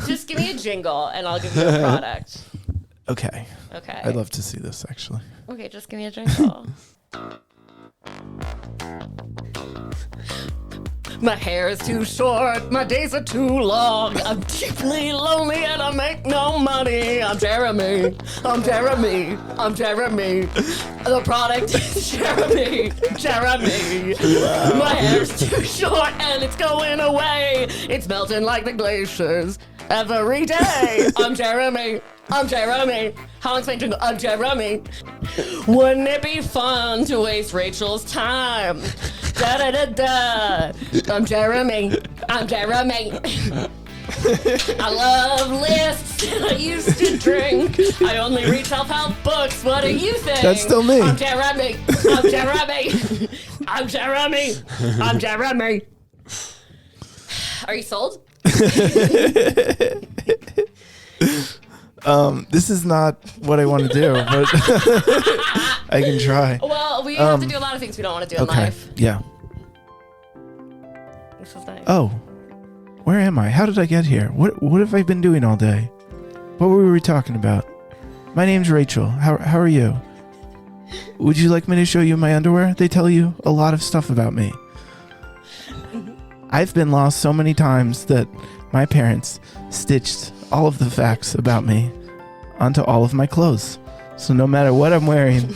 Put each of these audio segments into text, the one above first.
Just give me a jingle and I'll give you a product. Okay. Okay. I'd love to see this, actually. Okay, just give me a jingle. My hair is too short, my days are too long. I'm deeply lonely and I make no money. I'm Jeremy. I'm Jeremy. I'm Jeremy. The product is Jeremy. Jeremy. Wow. My hair's too short and it's going away. It's melting like the glaciers every day. I'm Jeremy. I'm Jeremy. How long explain jingle? I'm Jeremy. Wouldn't it be fun to waste Rachel's time? Da da da da. I'm Jeremy. I'm Jeremy. I love lists. I used to drink. I only read self-help books. What do you think? That's still me. I'm Jeremy. I'm Jeremy. I'm Jeremy. I'm Jeremy. Are you sold? This is not what I want to do, but I can try. Well, we have to do a lot of things we don't want to do in life. Yeah. This is nice. Oh, where am I? How did I get here? What have I been doing all day? What were we talking about? My name's Rachel. How are you? Would you like me to show you my underwear? They tell you a lot of stuff about me. I've been lost so many times that my parents stitched all of the facts about me onto all of my clothes. So no matter what I'm wearing,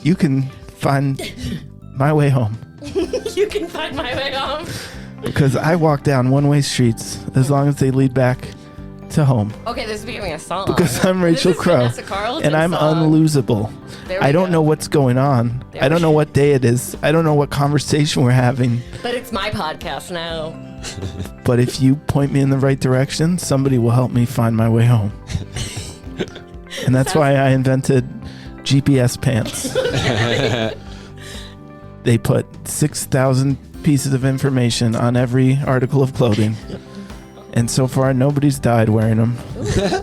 you can find my way home. You can find my way home. Because I walk down one-way streets as long as they lead back to home. Okay, this is becoming a song. Because I'm Rachel Crowe, and I'm unlosable. I don't know what's going on. I don't know what day it is. I don't know what conversation we're having. But it's my podcast now. But if you point me in the right direction, somebody will help me find my way home. And that's why I invented GPS pants. They put 6,000 pieces of information on every article of clothing. And so far, nobody's died wearing them.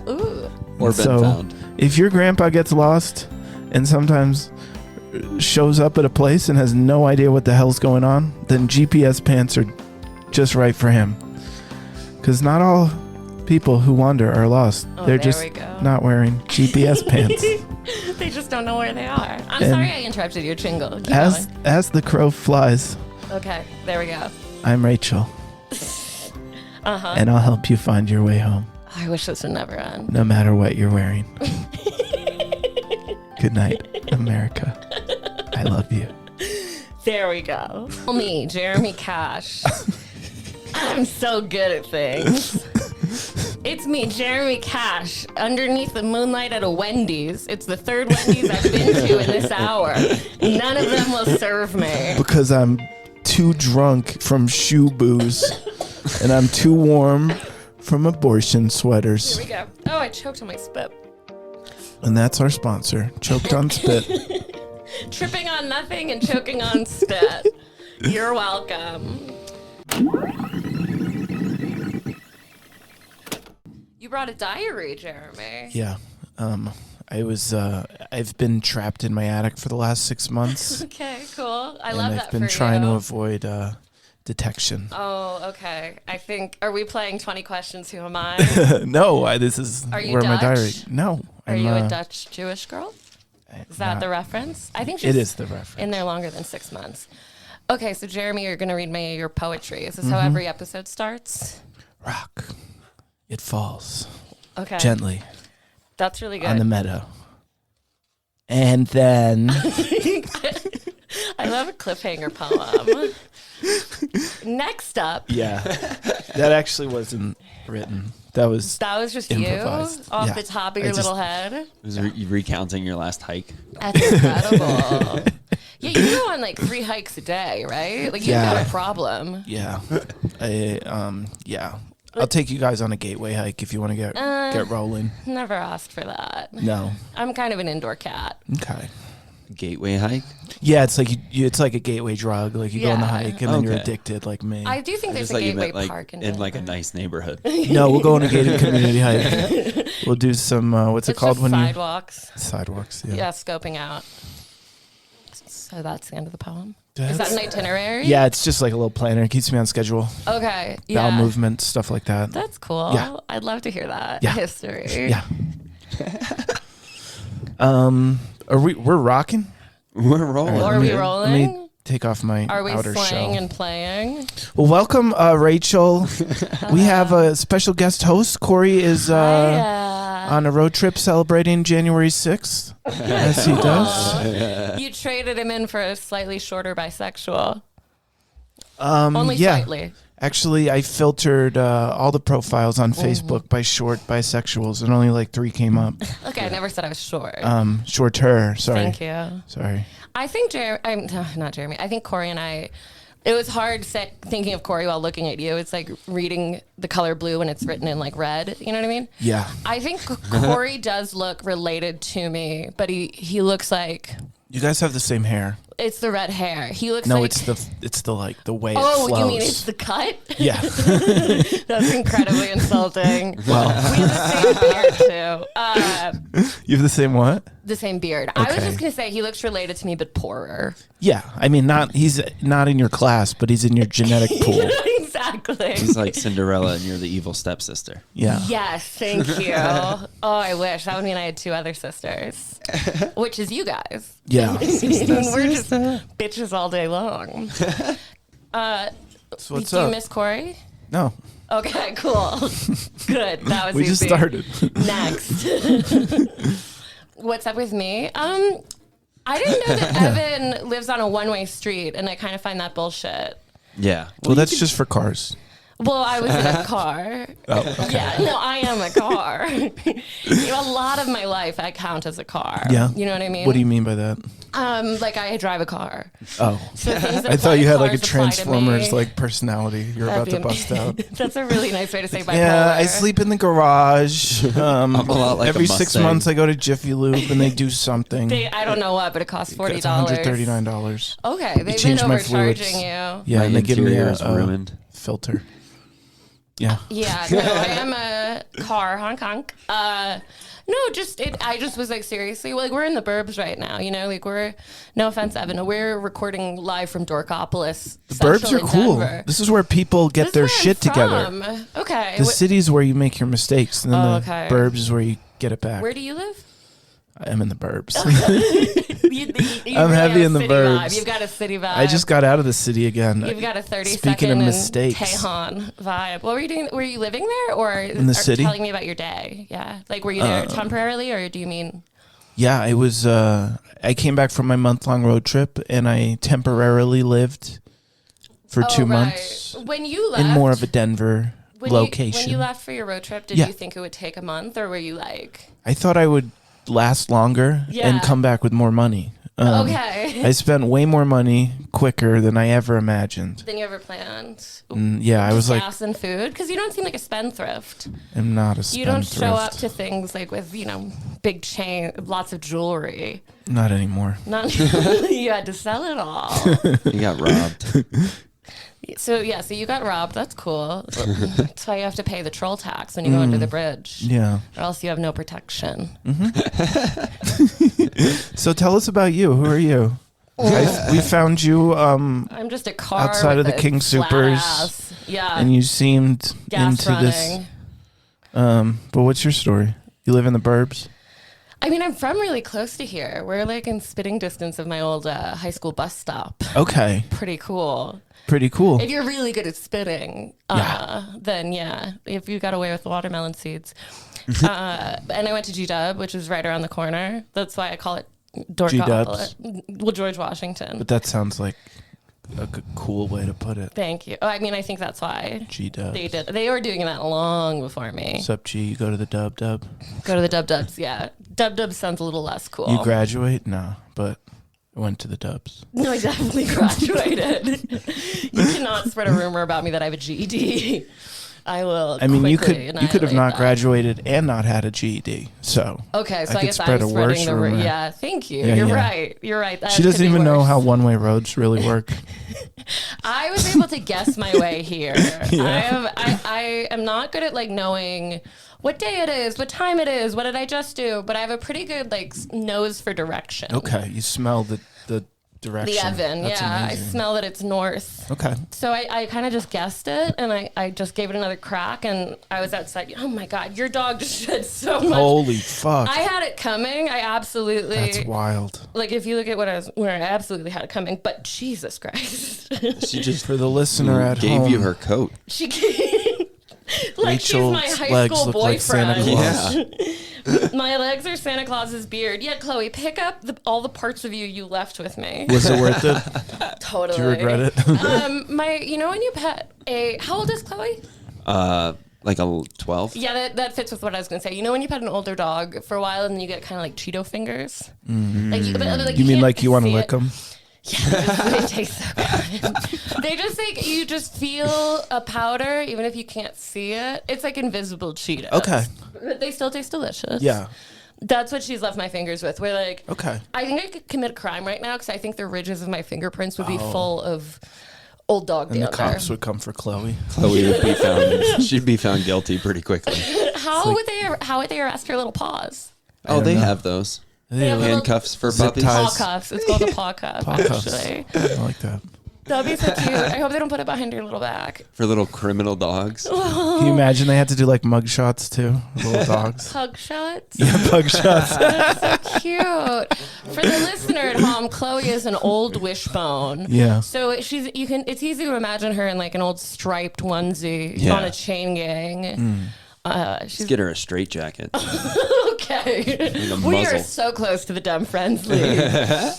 Ooh. Or been found. If your grandpa gets lost and sometimes shows up at a place and has no idea what the hell's going on, then GPS pants are just right for him. Because not all people who wander are lost. They're just not wearing GPS pants. They just don't know where they are. I'm sorry I interrupted your jingle. As the crow flies. Okay, there we go. I'm Rachel. And I'll help you find your way home. I wish this would never end. No matter what you're wearing. Good night, America. I love you. There we go. Me, Jeremy Cash. I'm so good at things. It's me, Jeremy Cash, underneath the moonlight at a Wendy's. It's the third Wendy's I've been to in this hour. None of them will serve me. Because I'm too drunk from shoe booze. And I'm too warm from abortion sweaters. Here we go. Oh, I choked on my spit. And that's our sponsor, Choked on Spit. Tripping on nothing and choking on spit. You're welcome. You brought a diary, Jeremy. Yeah. I've been trapped in my attic for the last 6 months. Okay, cool. I love that for you. I've been trying to avoid detection. Oh, okay. I think, are we playing 20 Questions, Who Am I? No, this is where my diary. No. Are you a Dutch Jewish girl? Is that the reference? I think it is the reference. In there longer than 6 months. Okay, so Jeremy, you're going to read me your poetry. Is this how every episode starts? Rock. It falls. Okay. Gently. That's really good. On the meadow. And then... I love a cliffhanger poem. Next up. Yeah. That actually wasn't written. That was just improvised. You? Off the top of your little head? Was recounting your last hike? That's incredible. Yeah, you go on like 3 hikes a day, right? Like, you've got a problem. Yeah. Yeah. I'll take you guys on a gateway hike if you want to get rolling. Never asked for that. No. I'm kind of an indoor cat. Okay. Gateway hike? Yeah, it's like it's like a gateway drug. Like you go on the hike and then you're addicted, like me. I do think there's a gateway park in like a nice neighborhood. No, we'll go on a gated community hike. We'll do some what's it called when sidewalks. Sidewalks. Yeah. Yeah, scoping out. So that's the end of the poem. Is that an itinerary? Yeah, it's just like a little planner. It keeps me on schedule. Okay. Bowel Yeah. movement, stuff like that. That's cool. Yeah. I'd love to hear that Yeah. history. Yeah. We're rocking? We're rolling. All right, Are we Let rolling? me take off my Are we outer slaying shell. and playing? Well, welcome, Rachel. We have a special guest host. Corey is on a road trip celebrating January 6th, as he does. You traded him in for a slightly shorter bisexual. Only yeah. slightly. Actually, I filtered all the profiles on Facebook by short bisexuals, and only like 3 came up. Okay, I never said I was short. Shorter, sorry. Thank you. Sorry. I think not Jeremy. I think Corey and I. It was hard thinking of Corey while looking at you. It's like reading the color blue when it's written in like red. You know what I mean? Yeah. I think Corey does look related to me, but he looks like You guys have the same hair. it's the red hair. He looks No, like it's the like the way it Oh, flows. you mean it's the cut? Yeah. That's incredibly insulting. We have the same beard too. You have the same what? The same beard. I was Okay. just gonna say he looks related to me, but poorer. Yeah. I mean, he's not in your class, but he's in your genetic pool. Exactly. He's like Cinderella and you're the evil stepsister. Yeah. Yes, thank you. Oh, I wish. That would mean I had 2 other sisters, which is you guys. Yeah. We're just bitches all day long. So what's Do you up? miss Corey? No. Okay, cool. Good. That was We easy. just started. Next. What's up with me? I didn't know that Evan lives on a one-way street, and I kind of find that bullshit. Yeah. Well, that's just for cars. Well, I was in a car. Oh, okay. Yeah, no, I am a car. A lot of my life, I count as a car. Yeah. You know what I mean? What do you mean by that? Like I drive a car. Oh. So things that I apply thought to you had like a cars apply to Transformers me. like personality. You're That'd about to be bust out. That's a really nice way to say bipolar. Yeah, I sleep in the garage. a lot like every a 6 Mustang. months I go to Jiffy Lube and they do something. I don't know what, but it costs $40. It's $139. Okay, they've been changed my fluids. overcharging you. Yeah, My and they give me interior a, is ruined. filter. Yeah. Yeah, no, I am a car honk honk. No, I just was like, seriously, like we're in the burbs right now, you know, like no offense, Evan, we're recording live from Dorkopolis. The burbs are cool. This is where people get their shit together. Okay. The city's where you make your mistakes, and then the okay. burbs is where you get it back. Where do you live? I'm in the burbs. You I'm really heavy have in the a city vibe. vibe. You've got a city vibe. I just got out of the city again. You've got a 30 Speaking second of and mistakes. Tejon vibe. What were you doing? Were you living there or In the city? telling me about your day? Yeah. Like, were you there temporarily or do you mean? Yeah, it was. I came back from my month-long road trip, and I temporarily lived for 2 months When you left. in more of a Denver location. When you left for your road trip, did Yeah. you think it would take a month or were you like. I thought I would last longer Yeah. and come back with more money. Okay. I spent way more money quicker than I ever imagined. Than you ever planned? Yeah, I was like, Gas and food? Because you don't seem like a spendthrift. I'm not a spendthrift. You don't show up to things like with, big chain, lots of jewelry. Not anymore. Not you had to sell it all. You got robbed. So you got robbed. That's cool. That's why you have to pay the troll tax when you go under the bridge. Yeah. Or else you have no protection. So tell us about you. Who are you? We found you I'm just a car outside of with the a King flat Supers, ass. Yeah. and you seemed gas into running. this. But what's your story? You live in the burbs? I mean, I'm from really close to here. We're like in spitting distance of my old high school bus stop. Okay. Pretty cool. Pretty cool. If you're really good at spitting, then yeah, if you got away with watermelon seeds. And I went to G-Dub, which is right around the corner. That's why I call it G-Dubs? Well, George Washington. But that sounds like a cool way to put it. Thank you. Oh, I mean, I think that's why G-Dubs. they did. They were doing that long before me. Sup, G? You go to the Dub? Go to the Dub-Dubs, yeah. Dub-Dubs sounds a little less cool. You graduate? No, but I went to the Dubs. No, I definitely graduated. You cannot spread a rumor about me that I have a GED. I will. I mean, you could quickly have not annihilate that. graduated and not had a GED. So Okay, so I could guess spread I'm a spreading worse the rumor. Yeah, thank you. Yeah, You're yeah. right. You're right. That She doesn't could be even know worse. how one-way roads really work. I was able to guess my way here. I am not good at like knowing what day it is, what time it is, what did I just do, but I have a pretty good like nose for direction. Okay, you smell the direction. The Evan, That's yeah. amazing. I smell that it's north. Okay. So I kind of just guessed it, and I just gave it another crack, and I was outside. Oh my God, your dog just shed so much. Holy fuck. I had it coming. I absolutely. That's wild. Like, if you look at what I was wearing, I absolutely had it coming. But Jesus Christ. She just For the listener at gave home, you her coat. She like she's Rachel's my high legs school look like Santa boyfriend. Claus. My legs are Santa Claus's beard. Yeah, Chloe, pick up all the parts of you left with me. Was it worth it? Totally. Do you regret it? You know when you pet how old is Chloe? Like a 12. Yeah, that fits with what I was gonna say. You know when you pet an older dog for a while and then you get kind of like Cheeto fingers. Like, You mean can't like you want to see lick it. them? Yeah, they taste so good. They just like, you just feel a powder even if you can't see it. It's like invisible Cheetos. Okay. But they still taste delicious. Yeah. That's what she's left my fingers with. We're like, Okay. I think I could commit a crime right now because I think the ridges of my fingerprints would be full of old dog And the dander. cops would come for Chloe. Chloe would be found. She'd be found guilty pretty quickly. How would they arrest her little paws? Oh, they know. have those Yeah, have handcuffs for Zip puppies. ties. Paw cuffs. It's called a paw cuff, Paw cuffs. actually. I like that. That'd be so cute. I hope they don't put it behind your little back. For little criminal dogs. Can you imagine they had to do like mug shots too? Little dogs. Hug shots. Yeah, mug shots. That's so cute. For the listener at home, Chloe is an old wishbone. Yeah. So it's easy to imagine her in like an old striped onesie Yeah. on a chain gang. Let's get her a straight jacket. Okay. a We are muzzle. so close to the Dumb Friends League.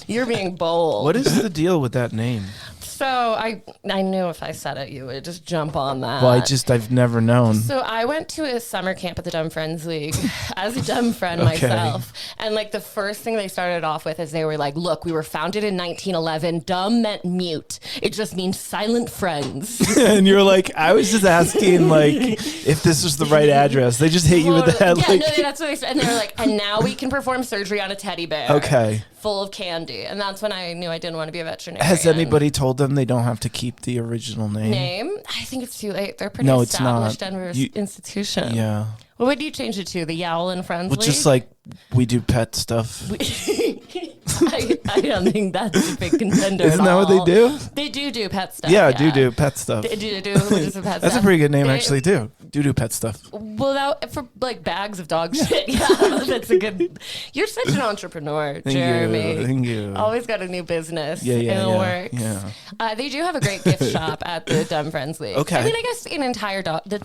You're being bold. What is the deal with that name? So I knew if I said it, you would just jump on that. Well, I've never known. So I went to a summer camp at the Dumb Friends League as a dumb friend myself. And like the first thing they started off with is they were like, look, we were founded in 1911. Dumb meant mute. It just means silent friends. And you're like, I was just asking like if this was the right address. They just hit you with the head. Yeah, Like, no, that's what they said. And they were like, and now we can perform surgery on a teddy bear. okay. Full of candy. And that's when I knew I didn't want to be a veterinarian. Has anybody told them they don't have to keep the original name? I think it's too late. They're pretty No, it's established not. Denver You- institution. Yeah. What would you change it to? The Yowl and Friends Well, League? just like we do pet stuff. I don't think that's a big contender. Isn't at that what they all. do? They do pet stuff. Yeah, do pet stuff. They do pet That's stuff. a pretty good name, They- actually, too. Do pet stuff. Well, that, for like bags of dog shit. Yeah, that's a good. You're such an entrepreneur, Thank Jeremy. you. Thank you. Always got a new business Yeah, in the yeah, works. yeah. They do have a great gift shop at the Dumb Friends League. Okay. I mean, I guess an entire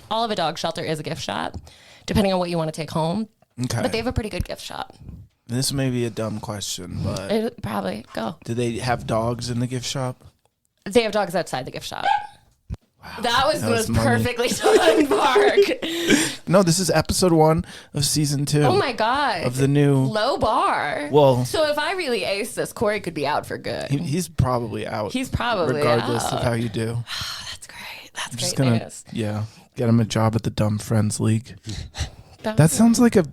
all of a dog shelter is a gift shop, depending on what you want to take home. Okay. But they have a pretty good gift shop. This may be a dumb question, but Probably go. do they have dogs in the gift shop? They have dogs outside the gift shop. Wow. That was the was most money. perfectly timed bark. No, this is episode 1 of season 2. Oh my God. Of the new. Low bar. Well, So if I really ace this, Corey could be out for good. he's probably out. He's probably regardless out. of how you do. That's great. That's I'm just great gonna, news. get him a job at the Dumb Friends League. That sounds like a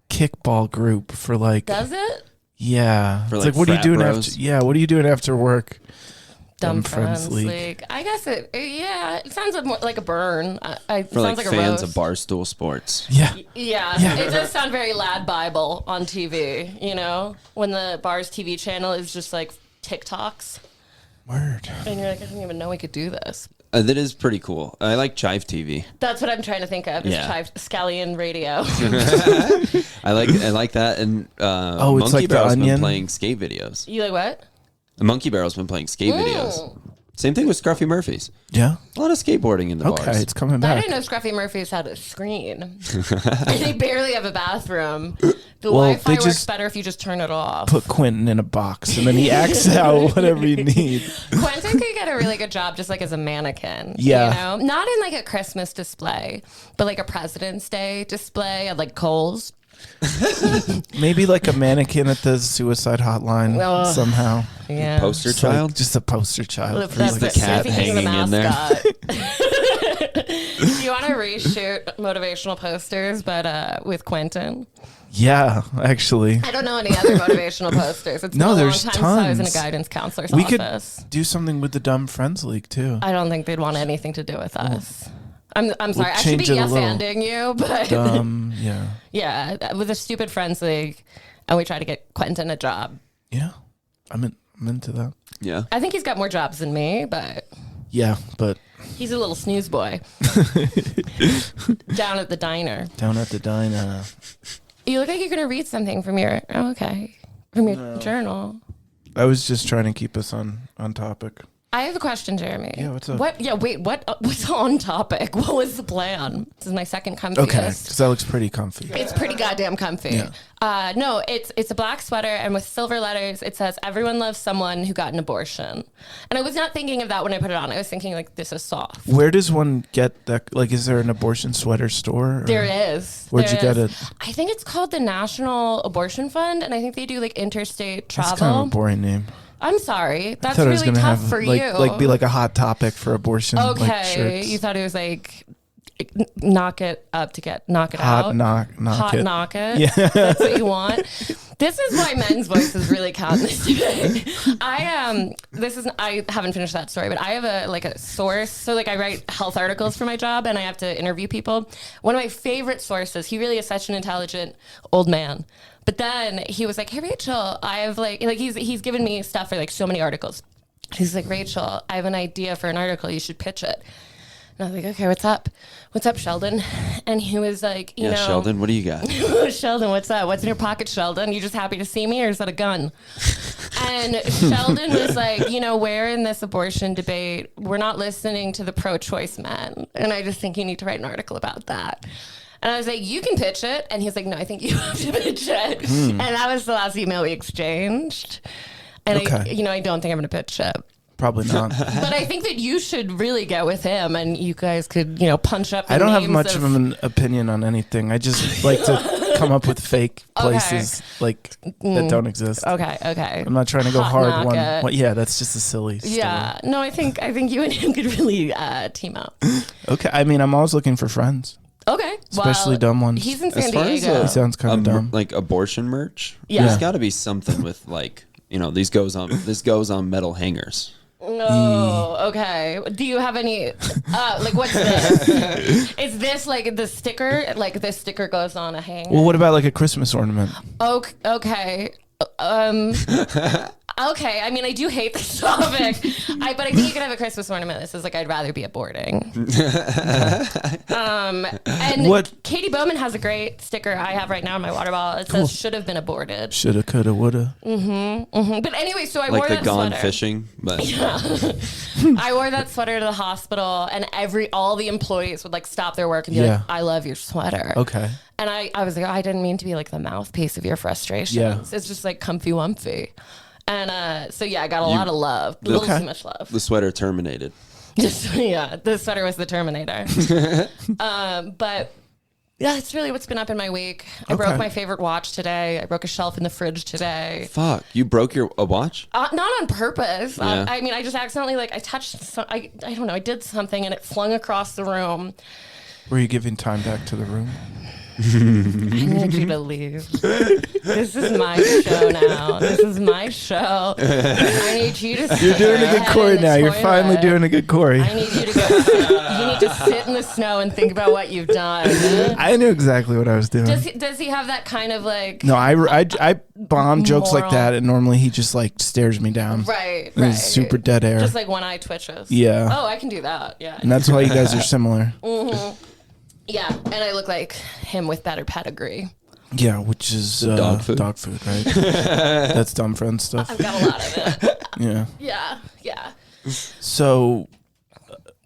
kickball group for like. Does it? Yeah. For It's like what are you frat doing bros? after? Yeah, what are you doing after work? Dumb Friends League. I guess it sounds more like a burn. It For sounds like like a fans roast. of Barstool Sports. Yeah. Yeah, it does sound very Lad Bible on TV, you know? When the bar's TV channel is just like TikToks. Word. And you're like, I didn't even know we could do this. That is pretty cool. I like Chive TV. That's what I'm trying to think of. Is Yeah. Scallion Radio. I like that. And it's Monkey like the Barrel's been Onion? playing skate videos. You like what? The Monkey Barrel's been playing skate videos. Same thing with Scruffy Murphy's. Yeah. A lot of skateboarding in the Okay, bars. it's coming I back. didn't know Scruffy Murphy's had a screen. They barely have a bathroom. The Well, Wi-Fi they works just better if you just turn it off. Put Quentin in a box and then he acts out whatever you need. Quentin could get a really good job just like as a mannequin. Yeah. You know? Not in like a Christmas display, but like a President's Day display at like Kohl's. Maybe like a mannequin at the suicide hotline Oh. somehow. Yeah. Poster Just like- child. just a poster child. That's the it. cat I think he's the hanging in there. mascot. Do you want to reshoot motivational posters, but with Quentin? Yeah, actually. I don't know any other motivational posters. It's No, been a long there's time since I was in a tons. guidance counselor's We office. could do something with the Dumb Friends League too. I don't think they'd want anything to do with us. I'm sorry. I should change be it a little. yes-anding you, but Yeah. yeah, with a stupid Friends League, and we try to get Quentin a job. Yeah. I'm into that. Yeah. I think he's got more jobs than me, but Yeah, but he's a little snooze boy. Down at the diner. down at the diner. You look like you're going to read something from your, from your journal. I was just trying to keep us on topic. I have a question, Jeremy. Yeah, what's up? What? Yeah, wait. What's on topic? What was the plan? This is my second comfiest. Okay, because that looks pretty comfy. It's pretty goddamn comfy. Yeah. No, it's a black sweater, and with silver letters, it says, "Everyone loves someone who got an abortion." And I was not thinking of that when I put it on. I was thinking, like, this is soft. Where does one get that? Like, is there an abortion sweater store? Or? There is. Where'd you get it? I think it's called the National Abortion Fund, and I think they do, like, interstate travel. That's kind of a boring name. I'm sorry. That's I thought it was really gonna tough have, for like, you. Like, be like a hot topic for abortion. Okay. Like, shirts. You thought it was like knock it up to get knock it Hot out. knock Hot it. knock it. Yeah. That's what you want. This is why men's voices really count in this debate. I haven't finished that story, but I have a source. So like I write health articles for my job and I have to interview people. One of my favorite sources, he really is such an intelligent old man. But then he was like, "Hey Rachel, I have he's given me stuff for like so many articles." He's like, "Rachel, I have an idea for an article. You should pitch it." And I was like, "Okay, what's up? What's up, Sheldon?" And he was like, you know, Sheldon, what do you got? Sheldon, what's up? What's in your pocket, Sheldon? You just happy to see me, or is that a gun? And Sheldon was like, you know, where in this abortion debate, we're not listening to the pro-choice men. And I just think you need to write an article about that. And I was like, you can pitch it. And he's like, no, I think you have to pitch it. And that was the last email we exchanged. And Okay. I don't think I'm going to pitch it. Probably not. But I think that you should really get with him and you guys could, punch up the I don't have names much of an opinion on anything. I just like to come up with fake places that don't exist. Okay. I'm not trying to go Hot hard knock one. it. Well, yeah, that's just a silly story. Yeah. No, I think you and him could really team up. Okay. I mean, I'm always looking for friends. Okay. Especially dumb ones. He's in As San far as, Diego. He sounds kind of dumb. Like abortion merch. Yeah. There's got to be something with like, this goes on metal hangers. Oh, okay. Do you have any, what's this? Is this like the sticker? Like the sticker goes on a hanger? Well, what about like a Christmas ornament? Okay. Okay, I mean, I do hate this topic, but I think you could have a Christmas ornament. This is like, I'd rather be aborting. And What? Katie Bowman has a great sticker I have right now in my water bottle. It says, should have been aborted. Shoulda, coulda, woulda. But anyway, so I Like wore the that gone sweater. fishing, but I wore that sweater to the hospital, and all the employees would like stop their work and be Yeah. like, "I love your sweater." Okay. And I was like, I didn't mean to be like the mouthpiece of your frustrations. Yeah. It's just like comfy wumpy. And so yeah, I got a lot of love, a little too much love. the sweater terminated. Just the sweater was the Terminator. But yeah, it's really what's been up in my week. I broke my favorite watch today. I broke a shelf in the fridge today. Fuck, you broke a watch? Not on purpose. Yeah. I mean, I just accidentally I touched. I don't know. I did something and it flung across the room. Were you giving time back to the room? I need you to leave. This is my show now. This is my show. I need you to. You're doing a good Cory now. You're finally doing a good Cory. I need you to go. You need to sit in the snow and think about what you've done. I knew exactly what I was doing. Does he have that kind of like? No, I bomb jokes like Moral. that, and normally he just like stares me down. Right. And it's super dead air. Just like one eye twitches. Yeah. Oh, I can do that. Yeah. And that's why you guys are similar. Yeah, and I look like him with better pedigree. Yeah, which is dog food. Dog food, right? That's dumb friend stuff. I've got a lot of it. Yeah. Yeah. So,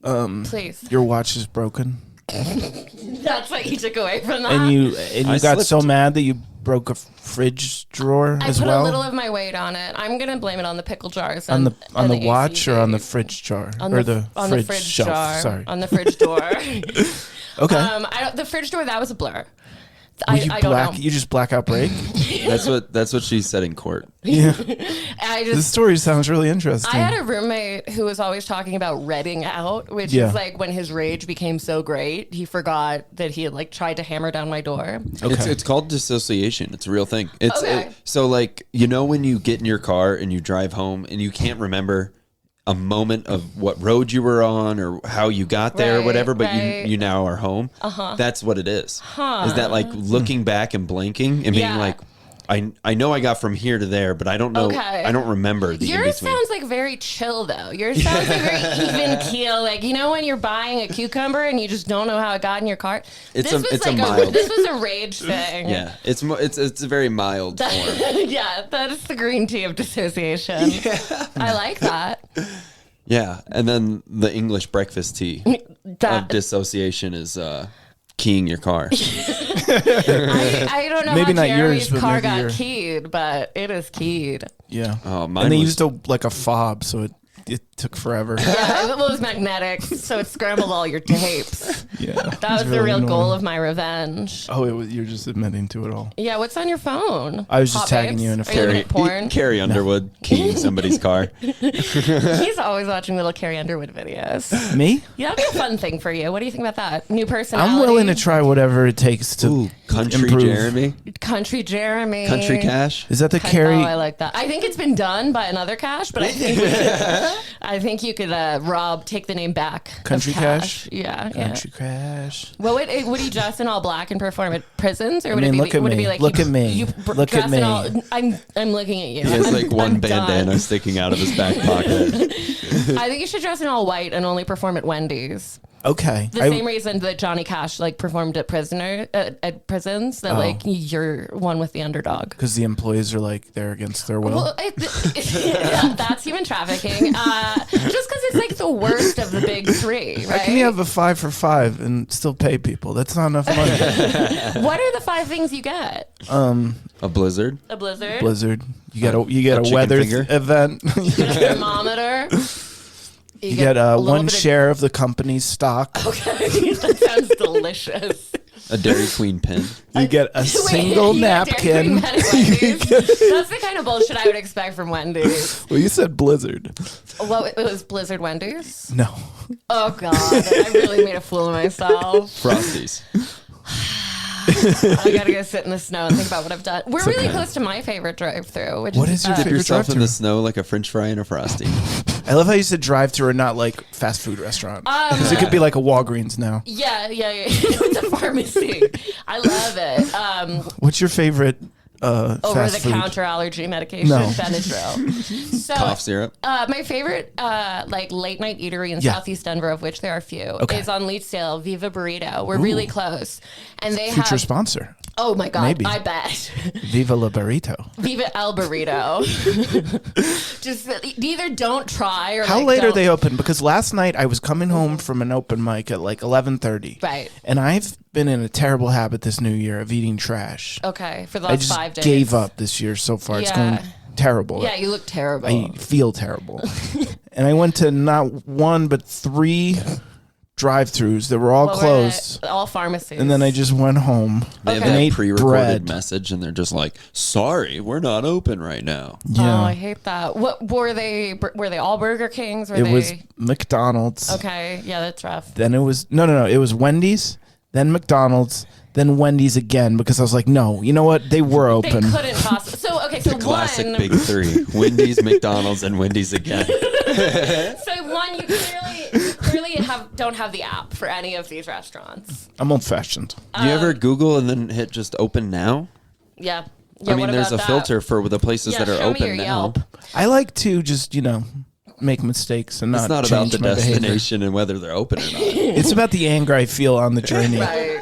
Please. your watch is broken, That's what you took away from that. and you I got so slipped. made that you broke a fridge drawer I as put well. a little of my weight on it. I'm gonna blame it on the pickle jars on the and watch or on the ACV. fridge jar on or the fridge shelf. jar. Sorry. On the fridge door. Okay. The fridge door, that was a blur. Were I don't know. You just blackout break. That's what she said in court. Yeah. I This just story sounds really interesting. I had a roommate who was always talking about redding out, which Yeah. is like when his rage became so great, he forgot that he had like tried to hammer down my door. Okay. It's called dissociation. It's a real thing. It's Okay. so like when you get in your car and you drive home and you can't remember a moment of what road you were on or how you got there or Right, whatever, but right. you now are home. That's what it is. Is that like looking back and blanking and being Yeah. like, I know I got from here to there, but I don't know. Okay. I don't remember the Yours in-between. sounds like very chill, though. Yours sounds like very even keel. Like, you know when you're buying a cucumber and you just don't know how it got in your cart? It's This a mild. This was a rage thing. Yeah, it's a very mild form. Yeah, that is the green tea of dissociation. Yeah. I like that. Yeah, and then the English breakfast tea of dissociation is keying your car. I don't know Maybe how not Jeremy's yours, but car maybe got yours. keyed, but it is keyed. Yeah. Oh, mine and they was- used like a fob, so it took forever. Yeah, it was magnetic, so it scrambled all your tapes. Yeah. That was the real goal of my revenge. Oh, you're just admitting to it all. Yeah, what's on your phone? I was just Hot tagging babes? you in a Are you looking at porn? Carrie Underwood keying somebody's car. He's always watching little Carrie Underwood videos. Me? Yeah, that'd be a fun thing for you. What do you think about that? New personality? I'm willing to try whatever it takes to Ooh, country improve. Jeremy, Country Jeremy. country Cash. Is that the Oh, Carrie? I like that. I think it's been done by another Cash, but I think you could take the name back. of Country Cash? Yeah, Country Cash. Well, would he dress in all black and perform at prisons, or would mean, it be? look at would it me. be like Look you, at me. You Look at dress in me. all, I'm looking at you. He has I'm- like one I'm done. bandana sticking out of his back pocket. I think you should dress in all white and only perform at Wendy's. Okay. The same reason that Johnny Cash like performed at at prisons. That like you're one with the underdog. Because the employees are like they're against their will. Well, yeah, that's human trafficking. Just because it's like the worst of the big three, right? How can you have a 5 for 5 and still pay people? That's not enough money. What are the 5 things you get? A blizzard. A blizzard, Blizzard. You get a chicken weather finger? event. you get a thermometer. You get a little one bit of- share of the company's stock. Okay, that sounds delicious. A Dairy Queen pin. You get a single you get Dairy napkin. Queen at Wendy's? That's the kind of bullshit I would expect from Wendy's. Well, you said Blizzard. Well, it was Blizzard Wendy's. No. Oh God, I really made a fool of myself. Frosties. I gotta go sit in the snow and think about what I've done. We're really okay. close to my favorite drive-through. Which What is your Dip favorite yourself in drive-thru? the snow like a French fry and a Frosty. I love how you said drive-thru and not like fast food restaurant. 'Cause it could be like a Walgreens now. Yeah. It's a pharmacy. I love it. What's your favorite fast food? Over-the-counter allergy medication, No. Benadryl. So, Cough syrup. my favorite like late-night eatery in Yeah. Southeast Denver, of which there are a few, Okay. is on Leetsdale, Viva Burrito. We're really close, and they Future have. sponsor. Oh my God! Maybe. I bet. Viva la burrito. Viva El Burrito. Just either don't try or How like, late are don't- they open? Because last night I was coming home from an open mic at like 11:30. Right. And I've been in a terrible habit this new year of eating trash. Okay, for the I last just 5 days. gave up this year so far. It's Yeah. going terrible. Yeah, you look terrible. I feel terrible. And I went to not one but 3 drive-thrus that were all What were closed. they? All pharmacies. And then I just went home They have Okay. and that ate pre-recorded bread. message, and they're just like, "Sorry, we're not open right now." Yeah. Oh, I hate that. What were they? Were they all Burger Kings? Were It they? was McDonald's. Okay, yeah, that's rough. Then it was no. It was Wendy's, then McDonald's, then Wendy's again because I was like, no, you know what? They were They open. couldn't possibly. So okay, so Classic one. big three: Wendy's, McDonald's, and Wendy's again. So one, you clearly don't have the app for any of these restaurants. I'm old-fashioned. Do you ever Google and then hit just open now? Yeah. I mean, what there's a about that? filter for the places Yeah, that are show me your open now. Yelp. I like to just make mistakes and It's not about change the my behavior. destination and whether they're open or not. It's about the anger I feel on the journey. Right.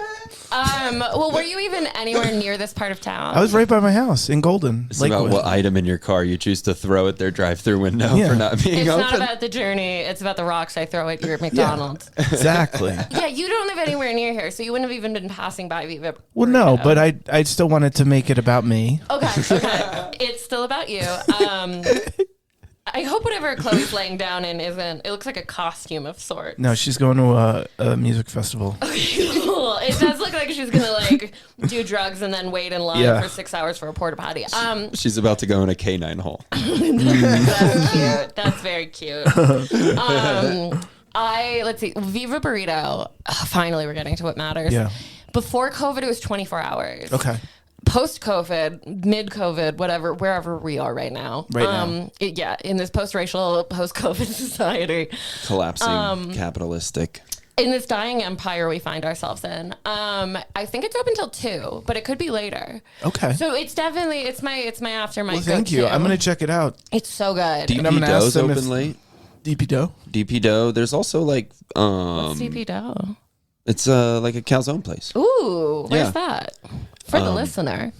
Well, were you even anywhere near this part of town? I was right by my house in Golden. It's Lakewood. about what item in your car you choose to throw at their drive-through window Yeah. for not being It's open. not about the journey. It's about the rocks I throw at your McDonald's. Exactly. Yeah, you don't live anywhere near here, so you wouldn't have even been passing by Viva. Well, no, Burrito. but I still wanted to make it about me. Okay. It's still about you. I hope whatever Chloe's laying down in isn't. It looks like a costume of sorts. No, she's going to a music festival. Cool. It does look like she's gonna like do drugs and then wait in line Yeah. for 6 hours for a porta potty. She's about to go in a canine hole. That's cute. That's very cute. Let's see. Viva Burrito. Finally, we're getting to what matters. Yeah. Before COVID, it was 24 hours. Okay. Post-COVID, mid-COVID, whatever, wherever we are right now. Right now. In this post-racial, post-COVID society. Collapsing, capitalistic. in this dying empire we find ourselves in. I think it's open till 2, but it could be later. Okay. So it's definitely it's my after my. Well, thank you. I'm gonna check it out. It's so good. DP Dough's open late. DP Dough. DP Dough. There's also like What's DP Dough? It's like a calzone place. Ooh, where's Yeah. that? For the listener.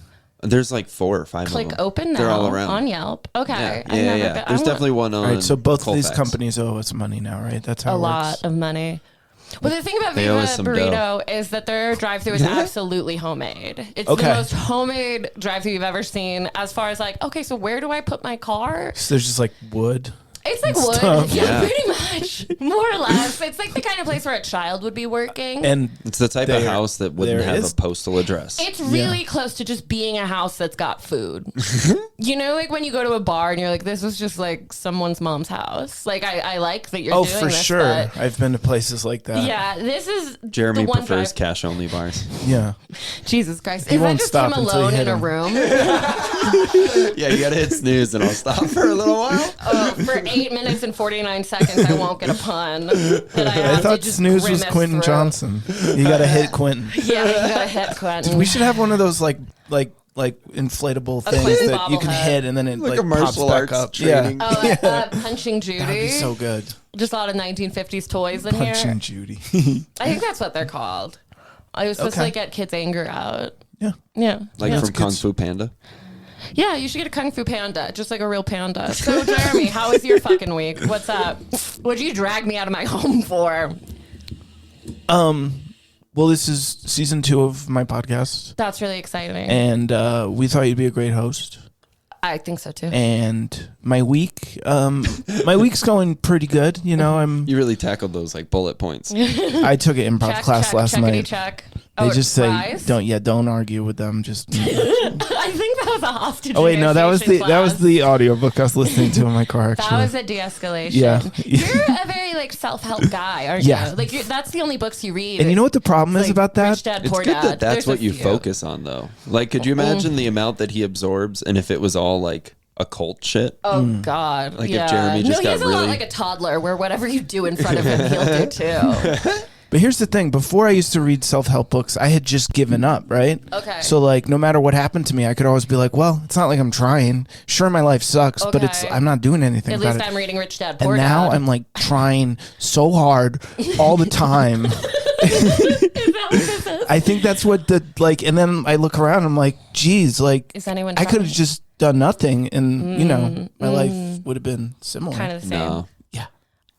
There's like 4 or 5 Click of them. open now. They're all around On Yelp. Okay. Yeah. There's definitely one on. All right, so both of these Colfax. companies owe us money now, right? That's how a it lot works. of money. Well, the thing about They owe Viva us some Burrito is that their drive-thru is absolutely homemade. It's Okay. the most homemade drive-thru you've ever seen. As far as like, okay, so where do I put my car? So there's just like wood. It's like wood, stuff. yeah, Yeah. pretty much, more or less. It's like the kind of place where a child would be working. And It's the type of There- house that wouldn't there have is- a postal address. It's really close to just being a house that's got food. You know, like when you go to a bar and you're like, this was just like someone's mom's house. Like, I like that you're doing for this, sure. but I've been to places like that. yeah, this is Jeremy the one prefers drive- cash only bars. Yeah. Jesus Christ. He Is that won't just stop him until you alone hit in a him. room? Yeah, you gotta hit snooze and I'll stop for a little while. Oh, for 8 minutes and 49 seconds, I won't get a pun. And I I have thought to just snooze was grimace Quentin through. Johnson. You gotta hit Quentin. Yeah, you gotta hit Quentin. We should have one of those like inflatable things Quentin that you can bobblehead. hit and then it Like like a pops martial back arts up. training. Yeah. Oh, Punching Judy. That'd be so good. Just a lot of 1950s toys in Punching here. Judy. I think that's what they're called. I was supposed to Okay. like get kids' anger out. Yeah. Yeah. Like yeah. from Kung Fu Panda. Yeah, you should get a Kung Fu Panda, just like a real panda. So, Jeremy, how was your fucking week? What's up? What'd you drag me out of my home for? Well, this is season 2 of my podcast, That's really exciting. and we thought you'd be a great host. I think so too. And my week's going pretty good. You know, You really tackled those like bullet points. I took an improv class last night. Check. They Oh, just say rise? don't argue with them. Just I think that was a hostage. oh wait, no, that was class. the audiobook I was listening to in my car. Actually, That was a de-escalation. Yeah. You're a very like self-help guy, aren't Yeah. you? Like that's the only books you read. and you know what the problem is Like, about that? Rich Dad, It's Poor good Dad. that that's There's what a you few. focus on, though. Like, could you imagine the amount that he absorbs, and if it was all like occult shit? Oh God! Like if yeah. Jeremy just no, he's got a lot really- like a toddler, where whatever you do in front of him, he'll do too. But here's the thing: before I used to read self-help books, I had just given up. Right? Okay. So like, no matter what happened to me, I could always be like, "Well, it's not like I'm trying. Sure, my life sucks, but Okay. I'm not doing anything At about least it." I'm reading Rich Dad, Poor And now Dad. I'm like trying so hard all the time. Is that what this is? I think that's what the like, and then I look around. And I'm like, geez, like Is anyone I could trying? have just done nothing, and you know, my life would have been similar. Kind of the same. No.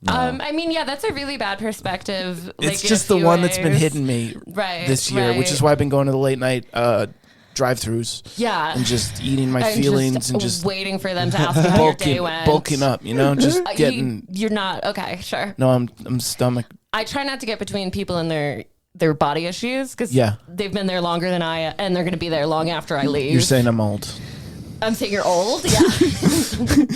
Yeah, I mean, yeah, that's a really bad perspective. it's like, in just a the few one that's been ways. hitting me Right, this year, which right. is why I've been going to the late night drive-throughs Yeah. and just eating my And feelings and just waiting for them to ask me how your day went. bulking up, you know, just getting. You're not okay. Sure. No, I'm stomach. I try not to get between people and their body issues because Yeah. they've been there longer than I, and they're going to be there long after I leave. You're saying I'm old. I'm saying you're old. Yeah.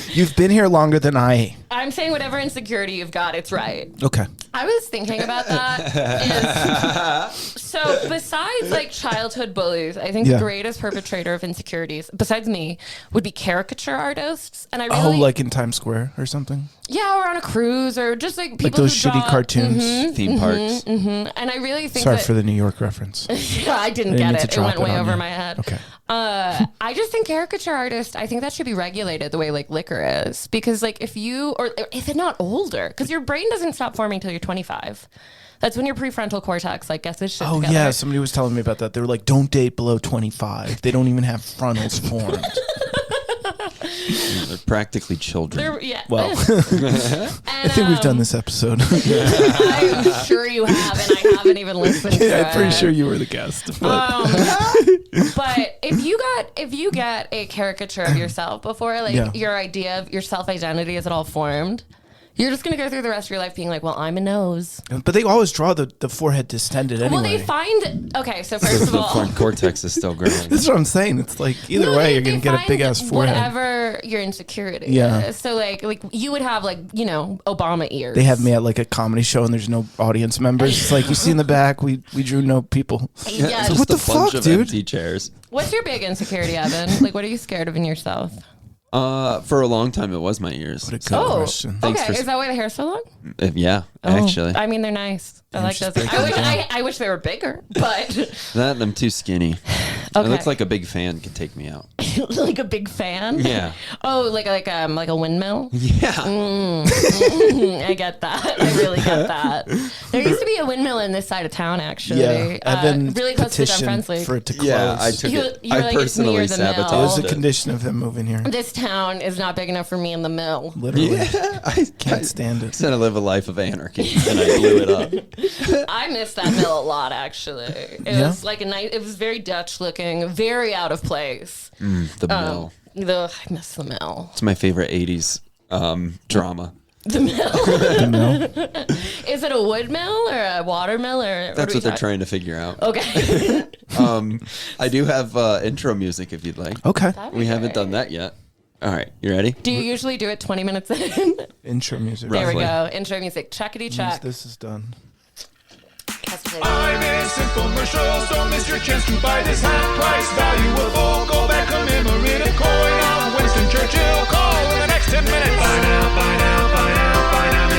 You've been here longer than I. I'm saying whatever insecurity you've got, it's right. Okay. I was thinking about that. So besides like childhood bullies, I think Yeah. the greatest perpetrator of insecurities, besides me, would be caricature artists. And I Oh, really, like in Times Square or something. yeah, or on a cruise, or just like people Like those who shitty draw, cartoons. Theme parks. And I really think Sorry that for the New York reference. yeah, I didn't I didn't get mean to it. It drop went it way on over you. my head. Okay. I just think caricature artists, I think that should be regulated the way like liquor is, because like if it's not older, because your brain doesn't stop forming till you're 25. That's when your prefrontal cortex like gets this shit Oh together. yeah, somebody was telling me about that. They were like, "Don't date below 25. They don't even have frontals formed." They're practically children. Yeah. Well, I think we've done this episode. I'm sure you have, and I haven't even listened to it. I'm pretty sure you were the guest. But But if you get a caricature of yourself before like Yeah. your idea of your self identity is at all formed, you're just gonna go through the rest of your life being like, well, I'm a nose. they always draw the forehead distended anyway. Well, they find so first of The all, front cortex is still growing. That's what I'm saying. It's like either no, way, they- you're gonna they get a find big ass forehead. Whatever your insecurity Yeah. is. So like you would have like Obama ears. They have me at like a comedy show and there's no audience members. It's like you see in the back, we drew no people. Yeah. Just What a the bunch fuck, of dude? empty chairs. What's your big insecurity, Evan? Like, what are you scared of in yourself? For a long time, it was my ears. What a good question. Thanks Okay, for- is that why the hair's so long? Yeah, actually. I mean, they're nice. I like she's those. breaking it down. I wish they were bigger, but That and I'm too skinny. It Okay. looks like a big fan could take me out. like a big fan. Yeah. Oh, like a windmill. Yeah. I get that. I really get that. There used to be a windmill in this side of town, actually. Yeah, Evan really close to Dumb petitioned Friends League. for it to close. Yeah, I took You- it. you were I like, it's near personally the mill. It was sabotaged a it. condition of him moving here. This town is not big enough for me in the mill. Literally. I Can't stand it. said I live a life of anarchy, and I blew it up. I miss that mill a lot, actually. It Yeah? was like a nice. It was very Dutch looking, very out of place. The mill. I miss the mill. It's my favorite 80s drama. The mill. You know? Is it a wood mill or a water mill or? That's what they're trying to figure out. Okay. I do have intro music if you'd like. Okay. We haven't done that yet. All right, you ready? Do you usually do it 20 minutes in? Intro music. There we Roughly. go. Intro music. Checkity check. This is done. Yes, please. I'm Misinfomercials, don't miss your chance to buy this half price valuable. Go back, commemorate a coin of Winston Churchill. Call in the next 10 minutes. Buy now, buy now, buy now, buy now,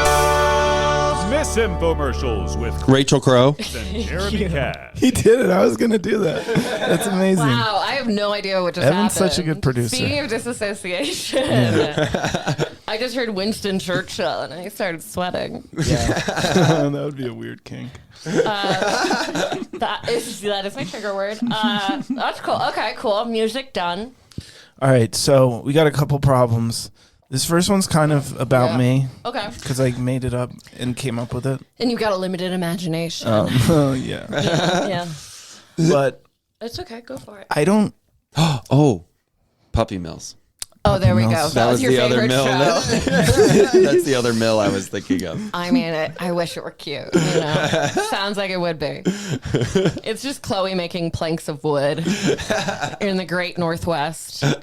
Misinfomercials. Misinfomercials with Chris Rachel Crowe. and Jeremy Cash. He did it. I was going to do that. That's amazing. Wow, I have no idea what just Evan's happened. such a good producer. Speaking of disassociation, I just heard Winston Churchill and I started sweating. Yeah. That would be a weird kink. That is my trigger word. That's cool. Okay, cool. Music done. All right. So we got a couple problems. This first one's kind of about Yeah. me Okay. because I made it up and came up with it. And you've got a limited imagination. Yeah. Yeah. But It's okay. Go for it. I don't. Oh, Puppy Mills. Oh, there we go. Mills. That was your the other favorite mill. show. That's the other mill I was thinking of. I mean, I wish it were cute. You know, sounds like it would be. It's just Chloe making planks of wood in the Great Northwest. Are